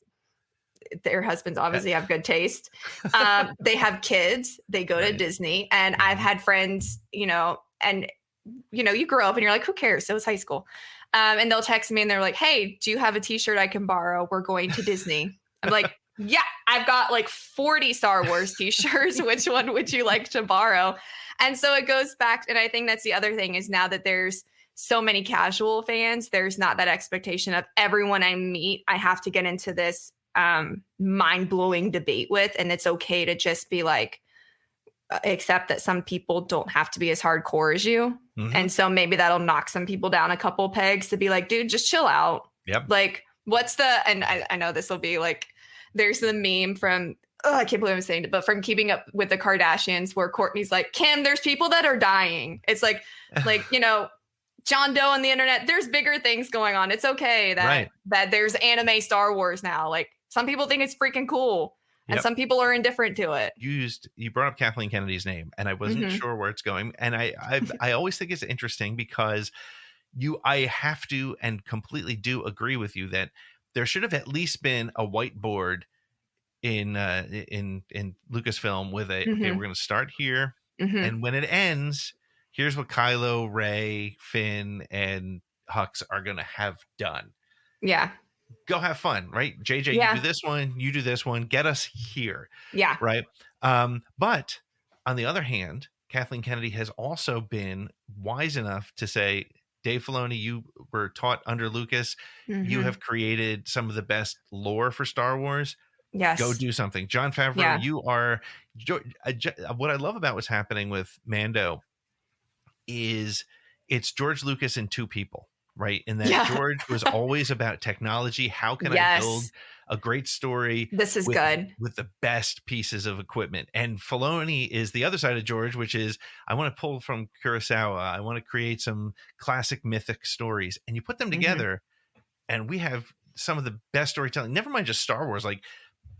their husbands obviously have good taste. They have kids, they go to Disney, and I've had friends, and you grow up and you're like, who cares? It was high school. And they'll text me and they're like, hey, do you have a t-shirt I can borrow? We're going to Disney. I'm like, yeah, I've got like 40 Star Wars t-shirts. Which one would you like to borrow? And so it goes back. And I think that's the other thing, is now that there's so many casual fans, there's not that expectation of everyone I meet, I have to get into this mind-blowing debate with. And it's okay to just be like, accept that some people don't have to be as hardcore as you. And so maybe that'll knock some people down a couple pegs to be like, dude, just chill out. Yep. Like, and I know this will be like, there's the meme from, I can't believe I'm saying it, but from Keeping Up with the Kardashians, where Courtney's like, Kim, there's people that are dying. It's like, John Doe on the internet, there's bigger things going on. It's okay that there's anime Star Wars now. Like, some people think it's freaking cool. And some people are indifferent to it. You brought up Kathleen Kennedy's name, and I wasn't sure where it's going. And I always think it's interesting because I have to and completely do agree with you that there should have at least been a whiteboard in Lucasfilm with okay, we're going to start here, and when it ends, here's what Kylo, Rey, Finn, and Hux are going to have done. Yeah. Go have fun, right? JJ, you do this one, you do this one, get us here. Yeah. Right. But on the other hand, Kathleen Kennedy has also been wise enough to say, Dave Filoni, you were taught under Lucas. You have created some of the best lore for Star Wars. Yes. Go do something. Jon Favreau, you are, what I love about what's happening with Mando is it's George Lucas and two people. Right. And that George was always about technology. How can I build a great story? This is good with the best pieces of equipment. And Filoni is the other side of George, which is I want to pull from Kurosawa. I want to create some classic mythic stories, and you put them together and we have some of the best storytelling. Never mind just Star Wars. Like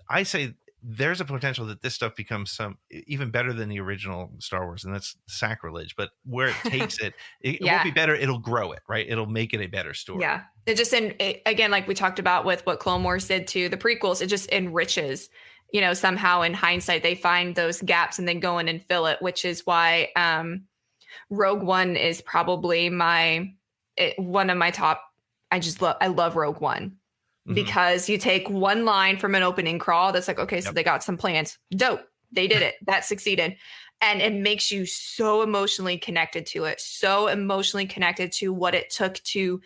I say, there's a potential that this stuff becomes even better than the original Star Wars, and that's sacrilege. But where it takes it won't be better. It'll grow it, right? It'll make it a better story. Yeah. It just, again, like we talked about with what Clone Wars did to the prequels, it just enriches, somehow in hindsight, they find those gaps and then go in and fill it, which is why Rogue One is probably one of my top. I love Rogue One. Because you take one line from an opening crawl that's like, okay, so they got some plans. Dope. They did it. That succeeded. And it makes you so emotionally connected to it, so emotionally connected to what it took to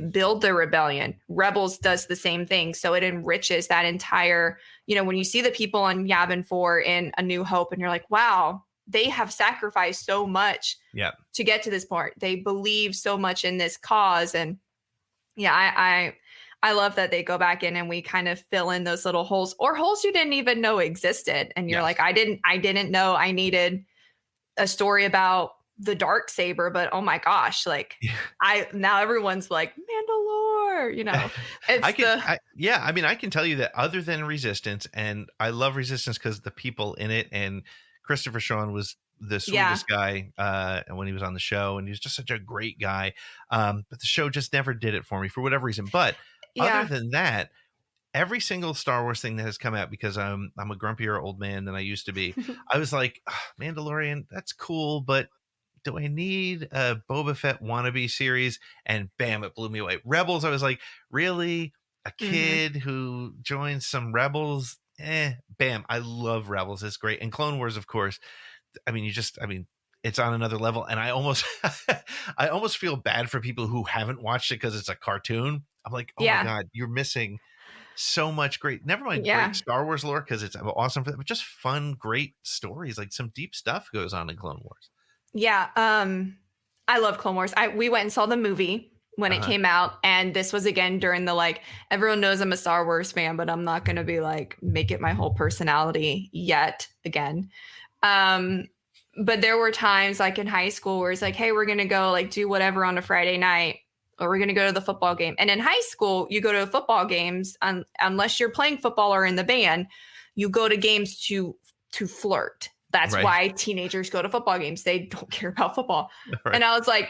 build the rebellion. Rebels does the same thing. So it enriches that entire, when you see the people on Yavin 4 in A New Hope and you're like, wow, they have sacrificed so much to get to this point. They believe so much in this cause. And I love that they go back in and we kind of fill in those little holes or holes you didn't even know existed. And you're like, I didn't know I needed a story about the dark saber, but oh my gosh, like now everyone's like Mandalore, I can tell you that other than Resistance, and I love Resistance because the people in it, and Christopher Sean was the sweetest guy when he was on the show, and he was just such a great guy. But the show just never did it for me for whatever reason. But other than that, every single Star Wars thing that has come out, because I'm a grumpier old man than I used to be, I was like, Mandalorian, that's cool, but do I need a Boba Fett wannabe series? And bam, it blew me away. Rebels, I was like, really? A kid who joins some rebels? Bam. I love Rebels. It's great. And Clone Wars, of course. It's on another level. And I almost feel bad for people who haven't watched it because it's a cartoon. I'm like, oh my God, you're missing so much great, never mind great Star Wars lore, because it's awesome for that, but just fun, great stories. Like some deep stuff goes on in Clone Wars. Yeah. I love Clone Wars. We went and saw the movie when it came out. And this was again during the, everyone knows I'm a Star Wars fan, but I'm not going to be make it my whole personality yet again. But there were times in high school where it's hey, we're going to go do whatever on a Friday night, or we're going to go to the football game. And in high school, you go to football games unless you're playing football or in the band, you go to games to flirt. That's why teenagers go to football games. They don't care about football. Right. And I was like,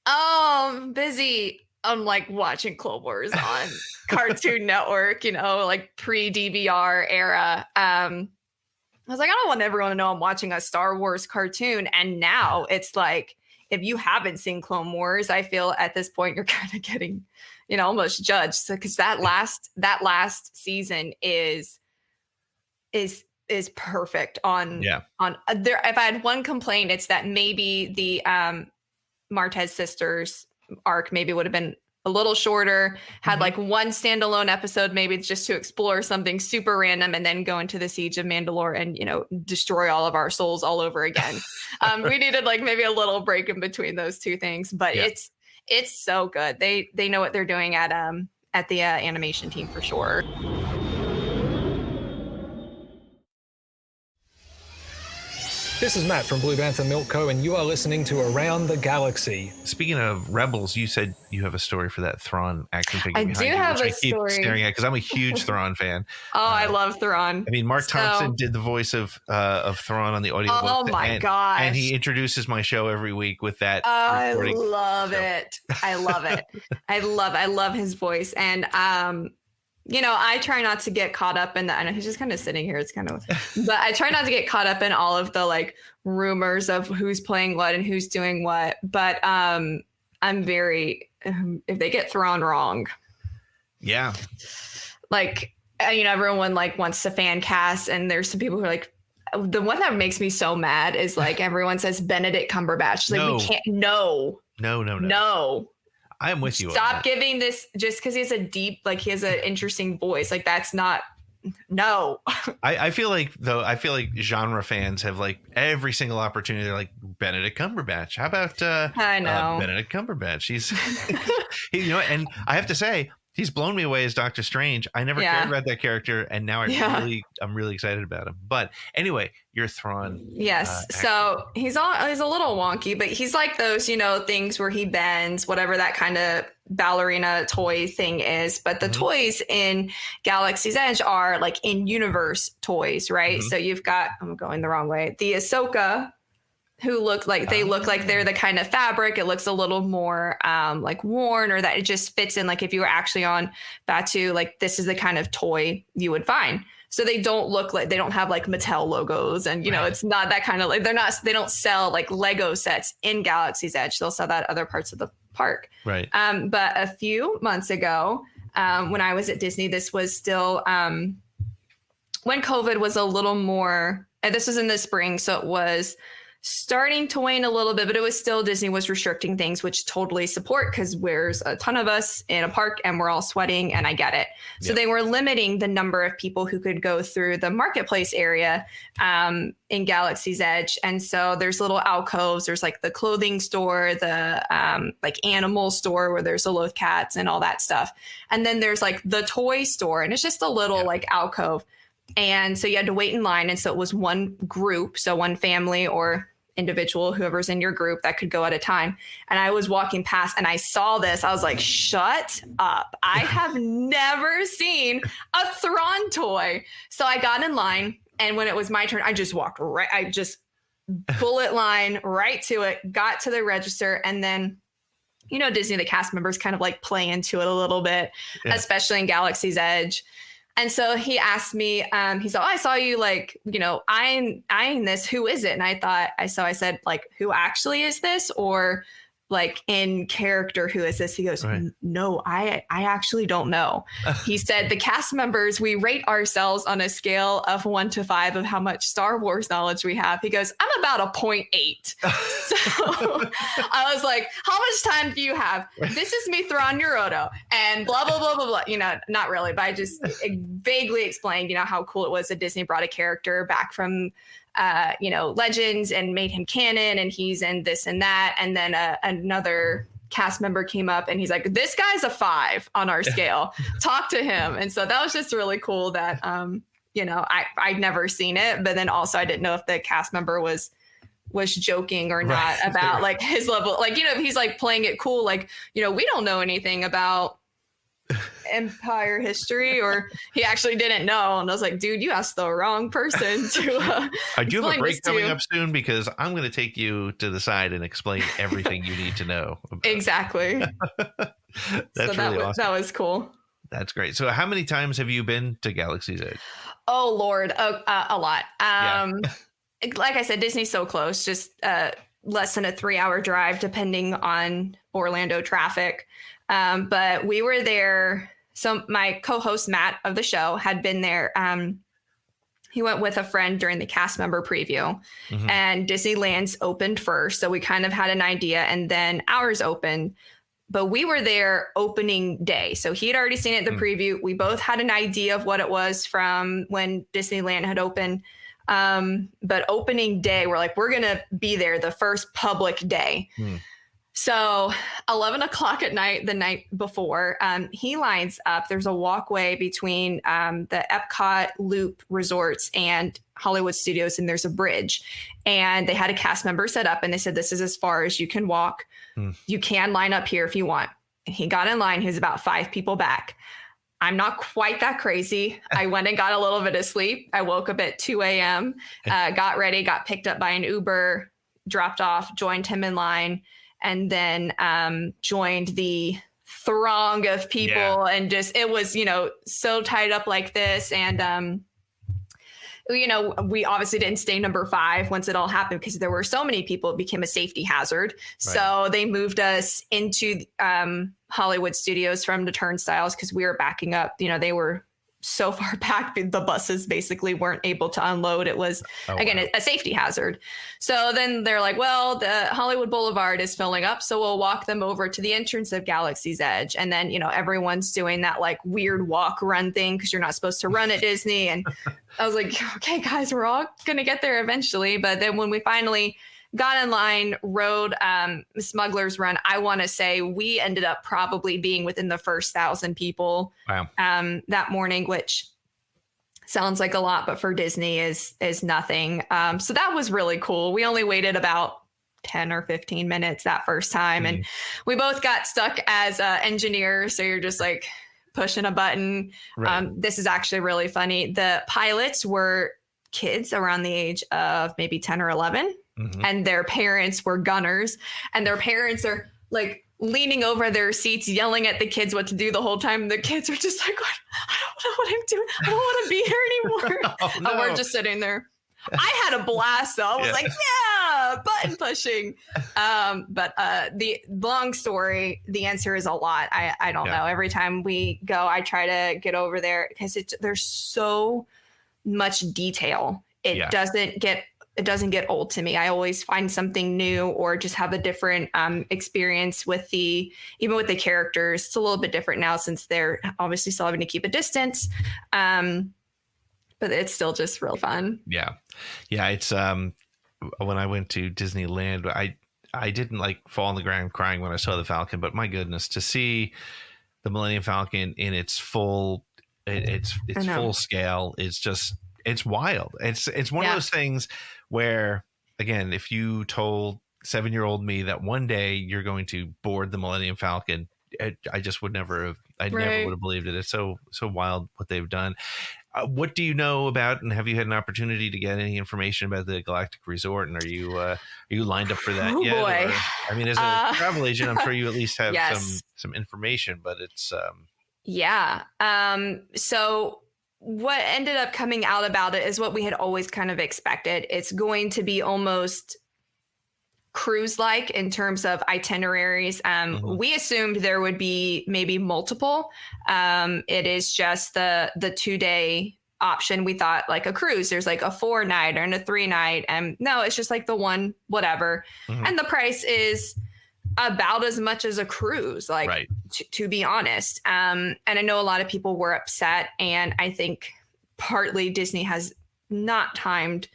oh, I'm busy. I'm watching Clone Wars on Cartoon Network, pre-DVR era. I was like, I don't want everyone to know I'm watching a Star Wars cartoon. And now it's if you haven't seen Clone Wars, I feel at this point you're kind of getting, almost judged. Because that last season is perfect on there. If I had one complaint, it's that maybe the Martez sisters arc maybe would have been a little shorter, had one standalone episode, maybe just to explore something super random and then go into the Siege of Mandalore and, destroy all of our souls all over again. We needed maybe a little break in between those two things, but it's so good. They know what they're doing at the animation team for sure. This is Matt from Blue Bantha Milk Co., and you are listening to Around the Galaxy. Speaking of Rebels, you said you have a story for that Thrawn action figure. I do have a story. I keep staring at because I'm a huge Thrawn fan. I love Thrawn. Mark Thompson did the voice of Thrawn on the audiobook. Oh my gosh! And he introduces my show every week with that. I love it. I love it. I love his voice, and I try not to get caught up in I know he's just kind of sitting here. It's kind of, but I try not to get caught up in all of the rumors of who's playing what and who's doing what. But I'm very, if they get thrown wrong. Yeah. Everyone wants to fan cast, and there's some people who are the one that makes me so mad is everyone says Benedict Cumberbatch. No. We can't, no. I am with you. Stop giving this just because he has a deep, he has an interesting voice. That's not, no. I feel like genre fans have every single opportunity. They're Benedict Cumberbatch. How about I know Benedict Cumberbatch? He's, and I have to say, he's blown me away as Doctor Strange. I never cared about that character, and now I'm really excited about him. But anyway, your Thrawn. Yes. So he's a little wonky, but he's those, things where he bends, whatever that kind of ballerina toy thing is, but the toys in Galaxy's Edge are like in-universe toys, right? So you've got, I'm going the wrong way, the Ahsoka, who look like they look like they're the kind of fabric. It looks a little more like worn, or that it just fits in. Like if you were actually on Batuu, like this is the kind of toy you would find. So they don't look like, they don't have like Mattel logos, and you know, it's not that kind of like, they don't sell like Lego sets in Galaxy's Edge. They'll sell that at other parts of the park. Right. But a few months ago, when I was at Disney, this was still when COVID was a little more, and this was in the spring, so it was starting to wane a little bit, but it was still, Disney was restricting things, which totally support, because there's a ton of us in a park and we're all sweating, and I get it. So they were limiting the number of people who could go through the marketplace area in Galaxy's Edge. And so there's little alcoves. There's like the clothing store, the like animal store where there's the loth cats and all that stuff. And then there's like the toy store, and it's just a little like alcove. And so you had to wait in line. And so it was one group, so one family or individual, whoever's in your group, that could go at a time. And I was walking past and I saw this. I was like, shut up. I have never seen a Thrawn toy. So I got in line, and when it was my turn, I just walked right. I just bullet line right to it, got to the register. And then, you know, Disney, the cast members kind of like play into it a little bit, especially in Galaxy's Edge. And so he asked me, he said, oh, I saw you like, you know, eyeing this. Who is it? And I said, like, who actually is this? Or like in character, who is this? He goes, no, I actually don't know. He said, the cast members, we rate ourselves on a scale of 1 to 5 of how much Star Wars knowledge we have. He goes, I'm about a 0.8. So I was like, how much time do you have? This is me, Thrawn Naruto, and blah, blah, blah, blah, blah. You know, not really, but I just vaguely explained, you know, how cool it was that Disney brought a character back from you know, Legends and made him canon, and he's in this and that. And then another cast member came up and he's like, this guy's a 5 on our scale. Talk to him. And so that was just really cool that, you know, I'd never seen it, but then also I didn't know if the cast member was joking or not about like his level. Like, you know, he's like playing it cool. Like, you know, we don't know anything about Empire history, or he actually didn't know. And I was like, dude, you asked the wrong person to I do have a break coming up soon, because I'm going to take you to the side and explain everything you need to know about. Exactly. That's really awesome. That was cool. That's great. So how many times have you been to Galaxy's Edge? Oh Lord, a lot. Like I said, Disney's so close, just less than a 3-hour drive depending on Orlando traffic. But we were there. So my co-host Matt of the show had been there. He went with a friend during the cast member preview, and Disneyland's opened first. So we kind of had an idea, and then ours opened, but we were there opening day. So he had already seen it in the preview. We both had an idea of what it was from when Disneyland had opened. But opening day, we're like, we're going to be there the first public day. So 11 o'clock at night, the night before, he lines up. There's a walkway between the Epcot Loop Resorts and Hollywood Studios, and there's a bridge. And they had a cast member set up, and they said, this is as far as you can walk. You can line up here if you want. And he got in line. He was about 5 people back. I'm not quite that crazy. I went and got a little bit of sleep. I woke up at 2 a.m., got ready, got picked up by an Uber, dropped off, joined him in line, and then joined the throng of people. And just, it was, you know, so tied up like this. And, you know, we obviously didn't stay number 5 once it all happened, because there were so many people, it became a safety hazard. So they moved us into Hollywood Studios from the turnstiles, because we were backing up. You know, they were so far back, the buses basically weren't able to unload. It was, a safety hazard. So then they're like, well, the Hollywood Boulevard is filling up, so we'll walk them over to the entrance of Galaxy's Edge. And then, you know, everyone's doing that like weird walk run thing, because you're not supposed to run at Disney. And I was like, okay, guys, we're all going to get there eventually. But then when we finally got in line, rode Smuggler's Run, I want to say we ended up probably being within the first 1,000 people that morning, which sounds like a lot, but for Disney is nothing. So that was really cool. We only waited about 10 or 15 minutes that first time. And we both got stuck as engineers. So you're just like pushing a button. Right. This is actually really funny. The pilots were kids around the age of maybe 10 or 11. And their parents were gunners. And their parents are like leaning over their seats, yelling at the kids what to do the whole time. The kids are just like, I don't know what I'm doing. I don't want to be here anymore. Oh, no. And we're just sitting there. I had a blast though. I was like, yeah, button pushing. But the long story, the answer is a lot. I don't know. Every time we go, I try to get over there because there's so much detail. It doesn't get old to me. I always find something new or just have a different experience with even with the characters. It's a little bit different now since they're obviously still having to keep a distance. But it's still just real fun. Yeah. Yeah. It's when I went to Disneyland, I didn't like fall on the ground crying when I saw the Falcon, but my goodness, to see the Millennium Falcon in its full full scale, it's wild. It's one of those things where, again, if you told 7-year-old me that one day you're going to board the Millennium Falcon, I just would never have. Never would have believed it. It's so wild what they've done. What do you know about, and have you had an opportunity to get any information about the Galactic Resort? And are you lined up for that yet? Boy. Or, I mean, as a travel agent, I'm sure you at least have some information, but it's So what ended up coming out about it is what we had always kind of expected. It's going to be almost cruise-like in terms of itineraries. We assumed there would be maybe multiple. It is just the 2-day option. We thought like a cruise, there's like a 4-night and a 3-night. And no, it's just like the one, whatever. And the price is about as much as a cruise, like to be honest. And I know a lot of people were upset. And I think partly Disney has not timed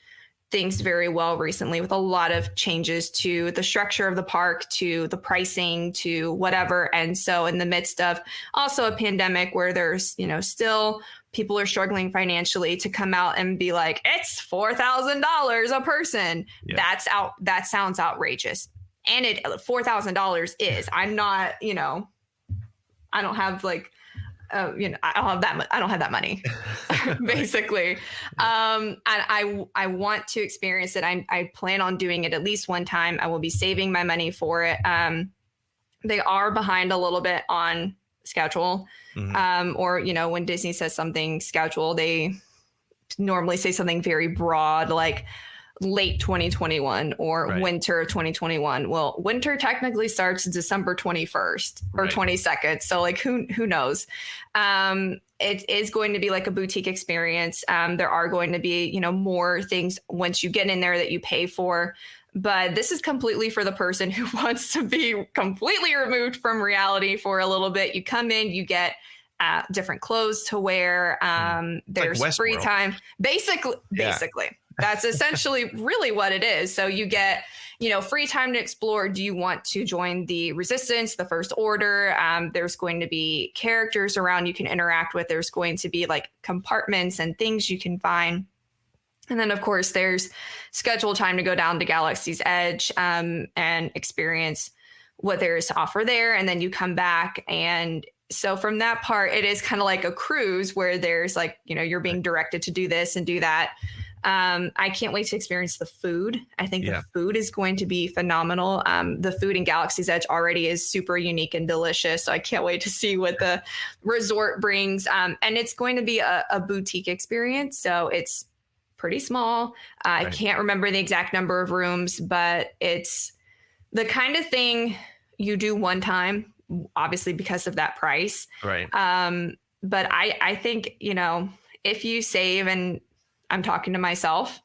things very well recently with a lot of changes to the structure of the park, to the pricing, to whatever. And so in the midst of also a pandemic where there's, still people are struggling financially, to come out and be like, it's $4,000 a person. That sounds outrageous. And $4,000 is, I'm not, I don't have like, I don't have that money, basically. And I want to experience it. I plan on doing it at least one time. I will be saving my money for it. They are behind a little bit on schedule. Or, when Disney says something schedule, they normally say something very broad, like late 2021 or winter 2021. Well, winter technically starts December 21st or 22nd. So like, who knows? It is going to be like a boutique experience. There are going to be, more things once you get in there that you pay for. But this is completely for the person who wants to be completely removed from reality for a little bit. You come in, you get different clothes to wear. There's like free time. Basically. That's essentially really what it is. So you get, free time to explore. Do you want to join the Resistance, the First Order? There's going to be characters around you can interact with. There's going to be like compartments and things you can find. And then, of course, there's scheduled time to go down to Galaxy's Edge and experience what there is to offer there. And then you come back. And so from that part, it is kind of like a cruise where there's like, you're being directed to do this and do that. I can't wait to experience the food. I think the food is going to be phenomenal. The food in Galaxy's Edge already is super unique and delicious. So I can't wait to see what the resort brings. And it's going to be a boutique experience. So it's pretty small. I can't remember the exact number of rooms, but it's the kind of thing you do one time, obviously because of that price. But I think, if you save, and I'm talking to myself,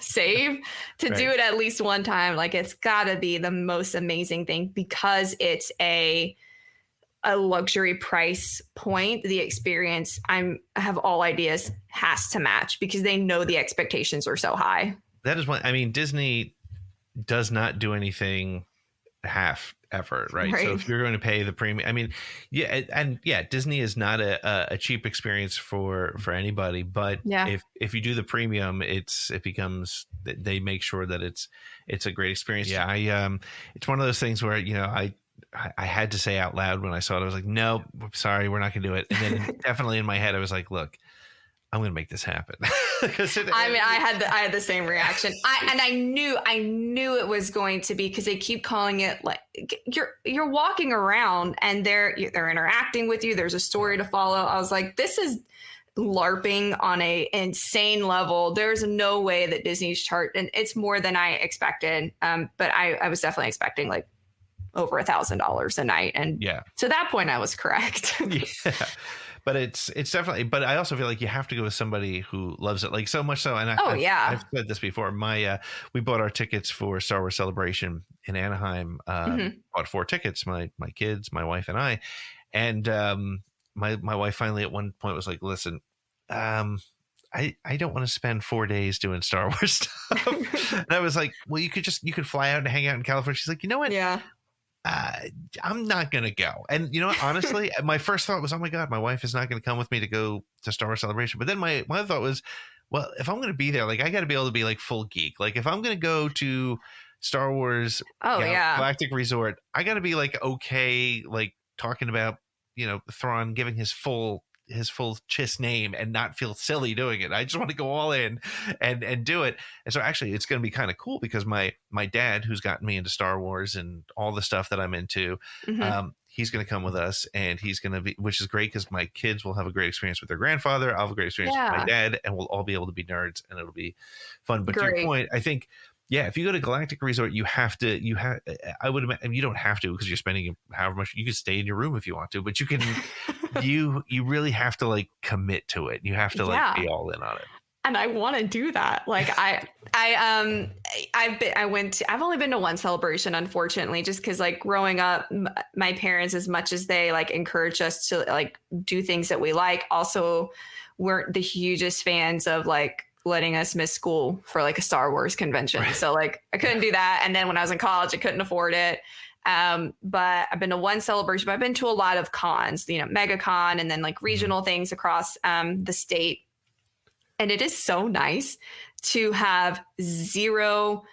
save to do it at least one time. Like it's gotta be the most amazing thing because it's a luxury price point. The experience, I have all ideas, has to match because they know the expectations are so high. That is one. I mean, Disney does not do anything half effort, right? So if you're going to pay the premium, I mean, Disney is not a cheap experience for anybody, but if you do the premium, it becomes, they make sure that it's a great experience. It's one of those things where I had to say out loud when I saw it, I was like, no, sorry, we're not gonna do it. And then definitely in my head I was like, look, I'm going to make this happen. I had the same reaction. I knew it was going to be, because they keep calling it like you're walking around and they're interacting with you. There's a story to follow. I was like, this is LARPing on a insane level. There's no way that Disney's and it's more than I expected. But I was definitely expecting like over $1,000 a night. And to that point I was correct. But it's definitely, but I also feel like you have to go with somebody who loves it, like so much so. And I've said this before. We bought our tickets for Star Wars Celebration in Anaheim. Bought 4 tickets, my kids, my wife, and I. And my wife finally at one point was like, "Listen, I don't want to spend 4 days doing Star Wars stuff." And I was like, "Well, you could fly out and hang out in California." She's like, "You know what? Yeah. I'm not going to go." And you know what, honestly, my first thought was, oh my God, my wife is not going to come with me to go to Star Wars Celebration. But then my other thought was, well, if I'm going to be there, like I got to be able to be like full geek. Like if I'm going to go to Star Wars Galactic Resort, I got to be like, okay, like talking about, Thrawn giving his full Chiss name and not feel silly doing it. I just want to go all in and do it. And so actually it's going to be kind of cool because my dad, who's gotten me into Star Wars and all the stuff that I'm into, he's going to come with us, and he's going to be, which is great because my kids will have a great experience with their grandfather. I'll have a great experience with my dad, and we'll all be able to be nerds, and it'll be fun. But to your point, I think, if you go to Galactic Resort, I would imagine you don't have to, because you're spending however much. You can stay in your room if you want to, but you can, you really have to like commit to it. You have to be all in on it. And I want to do that. Like I've only been to one celebration, unfortunately, just because like growing up, my parents, as much as they like encouraged us to like do things that we like, also weren't the hugest fans of like letting us miss school for like a Star Wars convention. Right. So like I couldn't do that. And then when I was in college, I couldn't afford it. But I've been to one celebration, but I've been to a lot of cons, MegaCon, and then like regional things across the state. And it is so nice to have zero,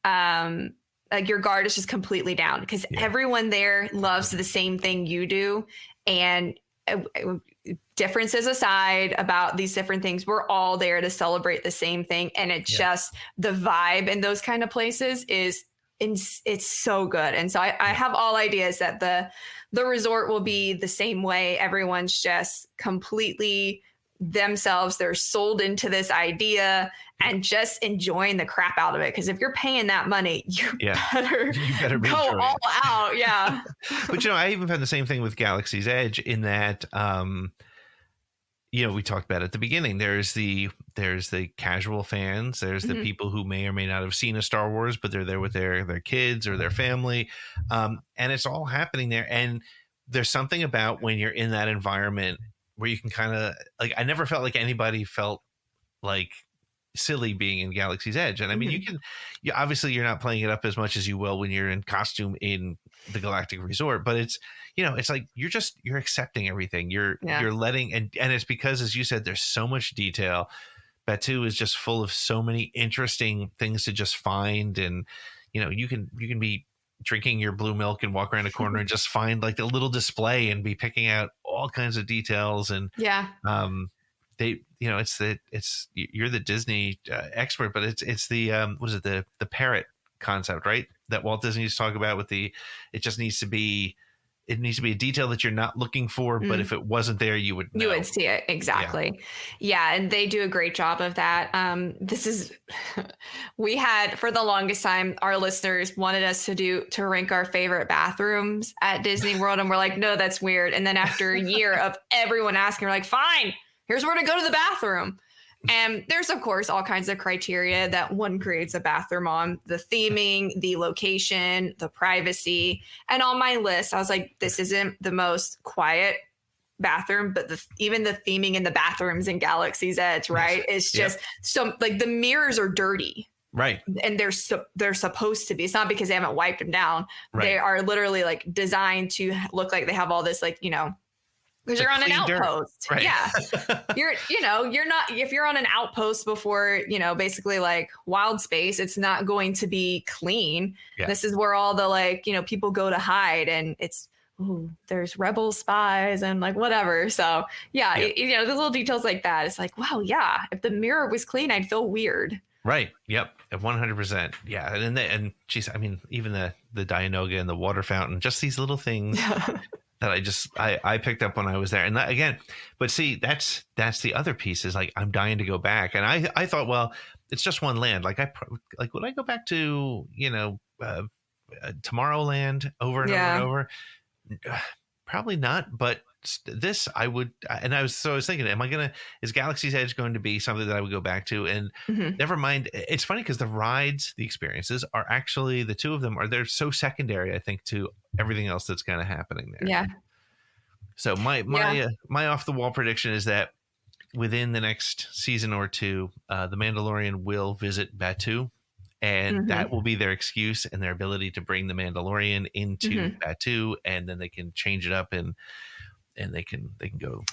like your guard is just completely down, because everyone there loves the same thing you do. And differences aside about these different things, we're all there to celebrate the same thing. And it's just the vibe in those kind of places it's so good. And so I have all ideas that the resort will be the same way. Everyone's just completely themselves. They're sold into this idea and just enjoying the crap out of it. Because if you're paying that money, you better go all out. Yeah. But I even found the same thing with Galaxy's Edge, in that we talked about it at the beginning. There's the casual fans. There's the people who may or may not have seen a Star Wars, but they're there with their kids or their family. And it's all happening there. And there's something about when you're in that environment where you can kind of like, I never felt like anybody felt like silly being in Galaxy's Edge. And I mean, obviously you're not playing it up as much as you will when you're in costume in the Galactic Resort, but it's, it's like, you're accepting everything. You're letting, and it's because, as you said, there's so much detail. Batuu is just full of so many interesting things to just find. And, you can be drinking your blue milk and walk around a corner and just find like a little display and be picking out all kinds of details. And you're the Disney expert, but it's the the parrot concept, right? That Walt Disney used to talk about with it needs to be a detail that you're not looking for, but if it wasn't there, you would know. You would see it. Exactly. Yeah. And they do a great job of that. We had, for the longest time, our listeners wanted us to rank our favorite bathrooms at Disney World. And we're like, no, that's weird. And then after a year of everyone asking, we're like, fine, here's where to go to the bathroom. And there's, of course, all kinds of criteria that one creates a bathroom on: the theming, the location, the privacy. And on my list, I was like, this isn't the most quiet bathroom, but even the theming in the bathrooms in Galaxy's Edge, right? It's just so like the mirrors are dirty. Right. And they're supposed to be. It's not because they haven't wiped them down. Right. They are literally like designed to look like they have all this, like, you know, because you're on an outpost. Right. Yeah. You're not, if you're on an outpost before, you know, basically like wild space, it's not going to be clean. Yeah. This is where all the, like, you know, people go to hide, and it's, ooh, there's rebel spies and like whatever. So yeah, you know, the little details like that. It's like, wow, yeah, if the mirror was clean, I'd feel weird. Right. Yep. 100%. Yeah. And geez, I mean, even the Dianoga and the water fountain, just these little things that I picked up when I was there. And that, again, but see, that's the other piece is like, I'm dying to go back. And I thought, well, it's just one land. Like would I go back to, you know, Tomorrowland over and over and over? Probably not, but this I would. And I was thinking, is Galaxy's Edge going to be something that I would go back to? And never mind. It's funny because the rides, the experiences are actually, the two of them they're so secondary, I think, to everything else that's kind of happening there. Yeah. So my off the wall prediction is that within the next season or two, the Mandalorian will visit Batuu. And that will be their excuse and their ability to bring the Mandalorian into Batuu, and then they can change it up and they can go.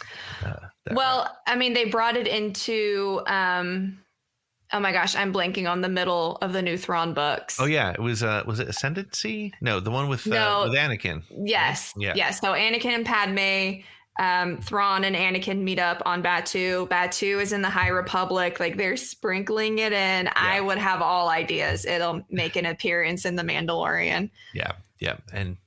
I mean, they brought it into. Oh my gosh, I'm blanking on the middle of the new Thrawn books. Oh yeah, it was it Ascendancy? No, the one with Anakin. Yes, right? Yes. So Anakin and Padme. Thrawn and Anakin meet up on Batuu. Batuu is in the High Republic. Like, they're sprinkling it in. Yeah. I would have all ideas. It'll make an appearance in The Mandalorian. Yeah. And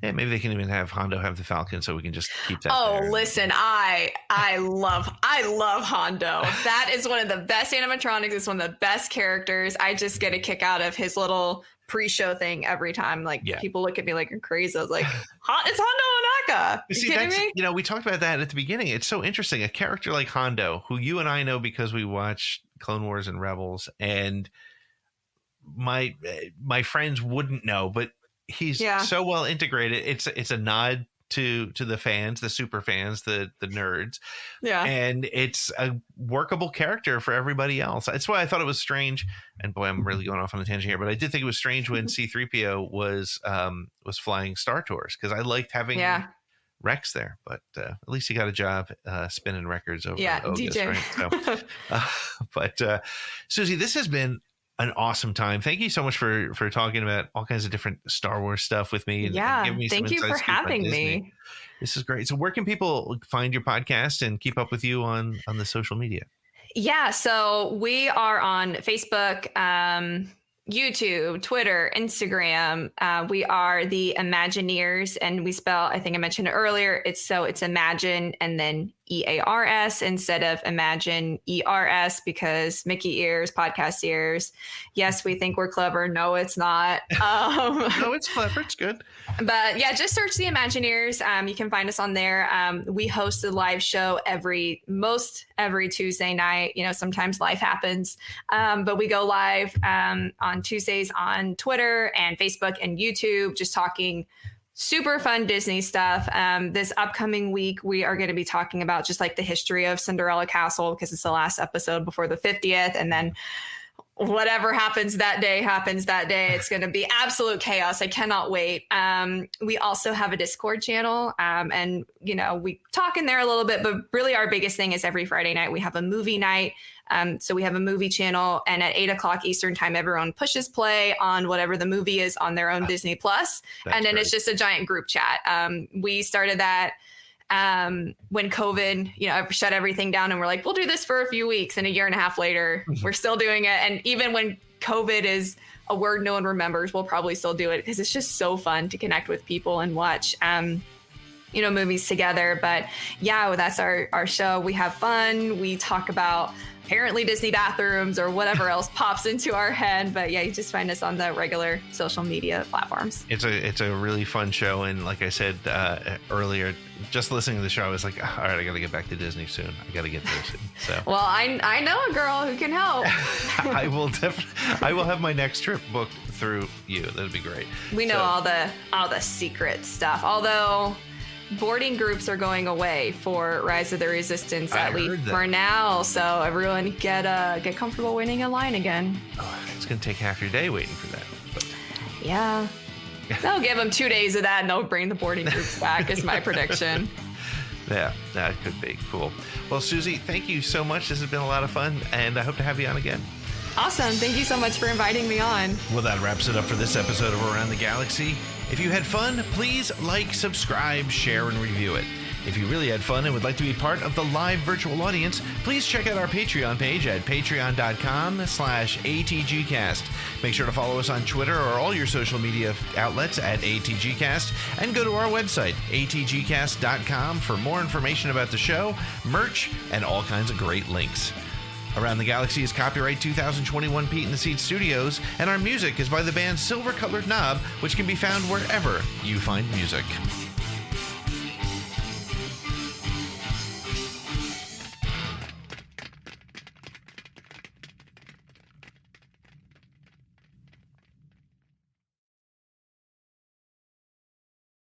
maybe they can even have Hondo have the Falcon, so we can just keep that. Oh, there. Listen, I love Hondo. That is one of the best animatronics. It's one of the best characters. I just get a kick out of his little pre-show thing every time. Like, people look at me like I'm crazy. I was like, it's Hondo Ohnaka. You kidding me? You know, we talked about that at the beginning. It's so interesting. A character like Hondo, who you and I know because we watch Clone Wars and Rebels, and my friends wouldn't know, but he's so well integrated. It's a nod to the fans, the super fans, the nerds. Yeah. And it's a workable character for everybody else. That's why I thought it was strange. And boy, I'm really going off on a tangent here, but I did think it was strange when C-3PO was flying Star Tours, because I liked having Rex there, but at least he got a job spinning records over Ogus, DJ. Right? So, but Susie, this has been an awesome time. Thank you so much for talking about all kinds of different Star Wars stuff with me. And giving me thank you for having me. This is great. So where can people find your podcast and keep up with you on the social media? Yeah, so we are on Facebook, YouTube, Twitter, Instagram. We are the Imaginears, and we spell, I think I mentioned it earlier, it's Imagine and then EARS instead of Imagine ERS, because Mickey ears, podcast ears. Yes, we think we're clever. No, it's not. No, it's clever. It's good. But yeah, just search the Imaginears. You can find us on there. We host a live show every Tuesday night. You know, sometimes life happens, but we go live on Tuesdays on Twitter and Facebook and YouTube, just talking super fun Disney stuff. This upcoming week, we are going to be talking about just like the history of Cinderella Castle, because it's the last episode before the 50th. And then whatever happens that day. It's going to be absolute chaos. I cannot wait. We also have a Discord channel, and, you know, we talk in there a little bit, but really our biggest thing is every Friday night we have a movie night. So we have a movie channel, and at 8:00 Eastern time, everyone pushes play on whatever the movie is on their own Disney Plus. And then it's just a giant group chat. We started that when COVID, you know, shut everything down, and we're like, we'll do this for a few weeks, and a year and a half later, we're still doing it. And even when COVID is a word no one remembers, we'll probably still do it, because it's just so fun to connect with people and watch, you know, movies together. But yeah, that's our show. We have fun. We talk about apparently Disney bathrooms or whatever else pops into our head. But yeah, you just find us on the regular social media platforms. It's a really fun show. And like I said earlier, just listening to the show, I was like, all right, I got to get back to Disney soon. I got to get there soon. So well, I know a girl who can help. I will have my next trip booked through you. That'd be great. We know all the secret stuff. Although boarding groups are going away for Rise of the Resistance, at least for now. So everyone get comfortable waiting in line again. Oh, it's going to take half your day waiting for that. But... Yeah. They'll give them 2 days of that and they'll bring the boarding groups back is my prediction. Yeah, that could be cool. Well, Susie, thank you so much. This has been a lot of fun, and I hope to have you on again. Awesome. Thank you so much for inviting me on. Well, that wraps it up for this episode of Around the Galaxy. If you had fun, please like, subscribe, share, and review it. If you really had fun and would like to be part of the live virtual audience, please check out our Patreon page at patreon.com/ATGcast. Make sure to follow us on Twitter or all your social media outlets at ATGcast, and go to our website, atgcast.com, for more information about the show, merch, and all kinds of great links. Around the Galaxy is copyright 2021 Pete in the Seed Studios, and our music is by the band Silver Colored Knob, which can be found wherever you find music.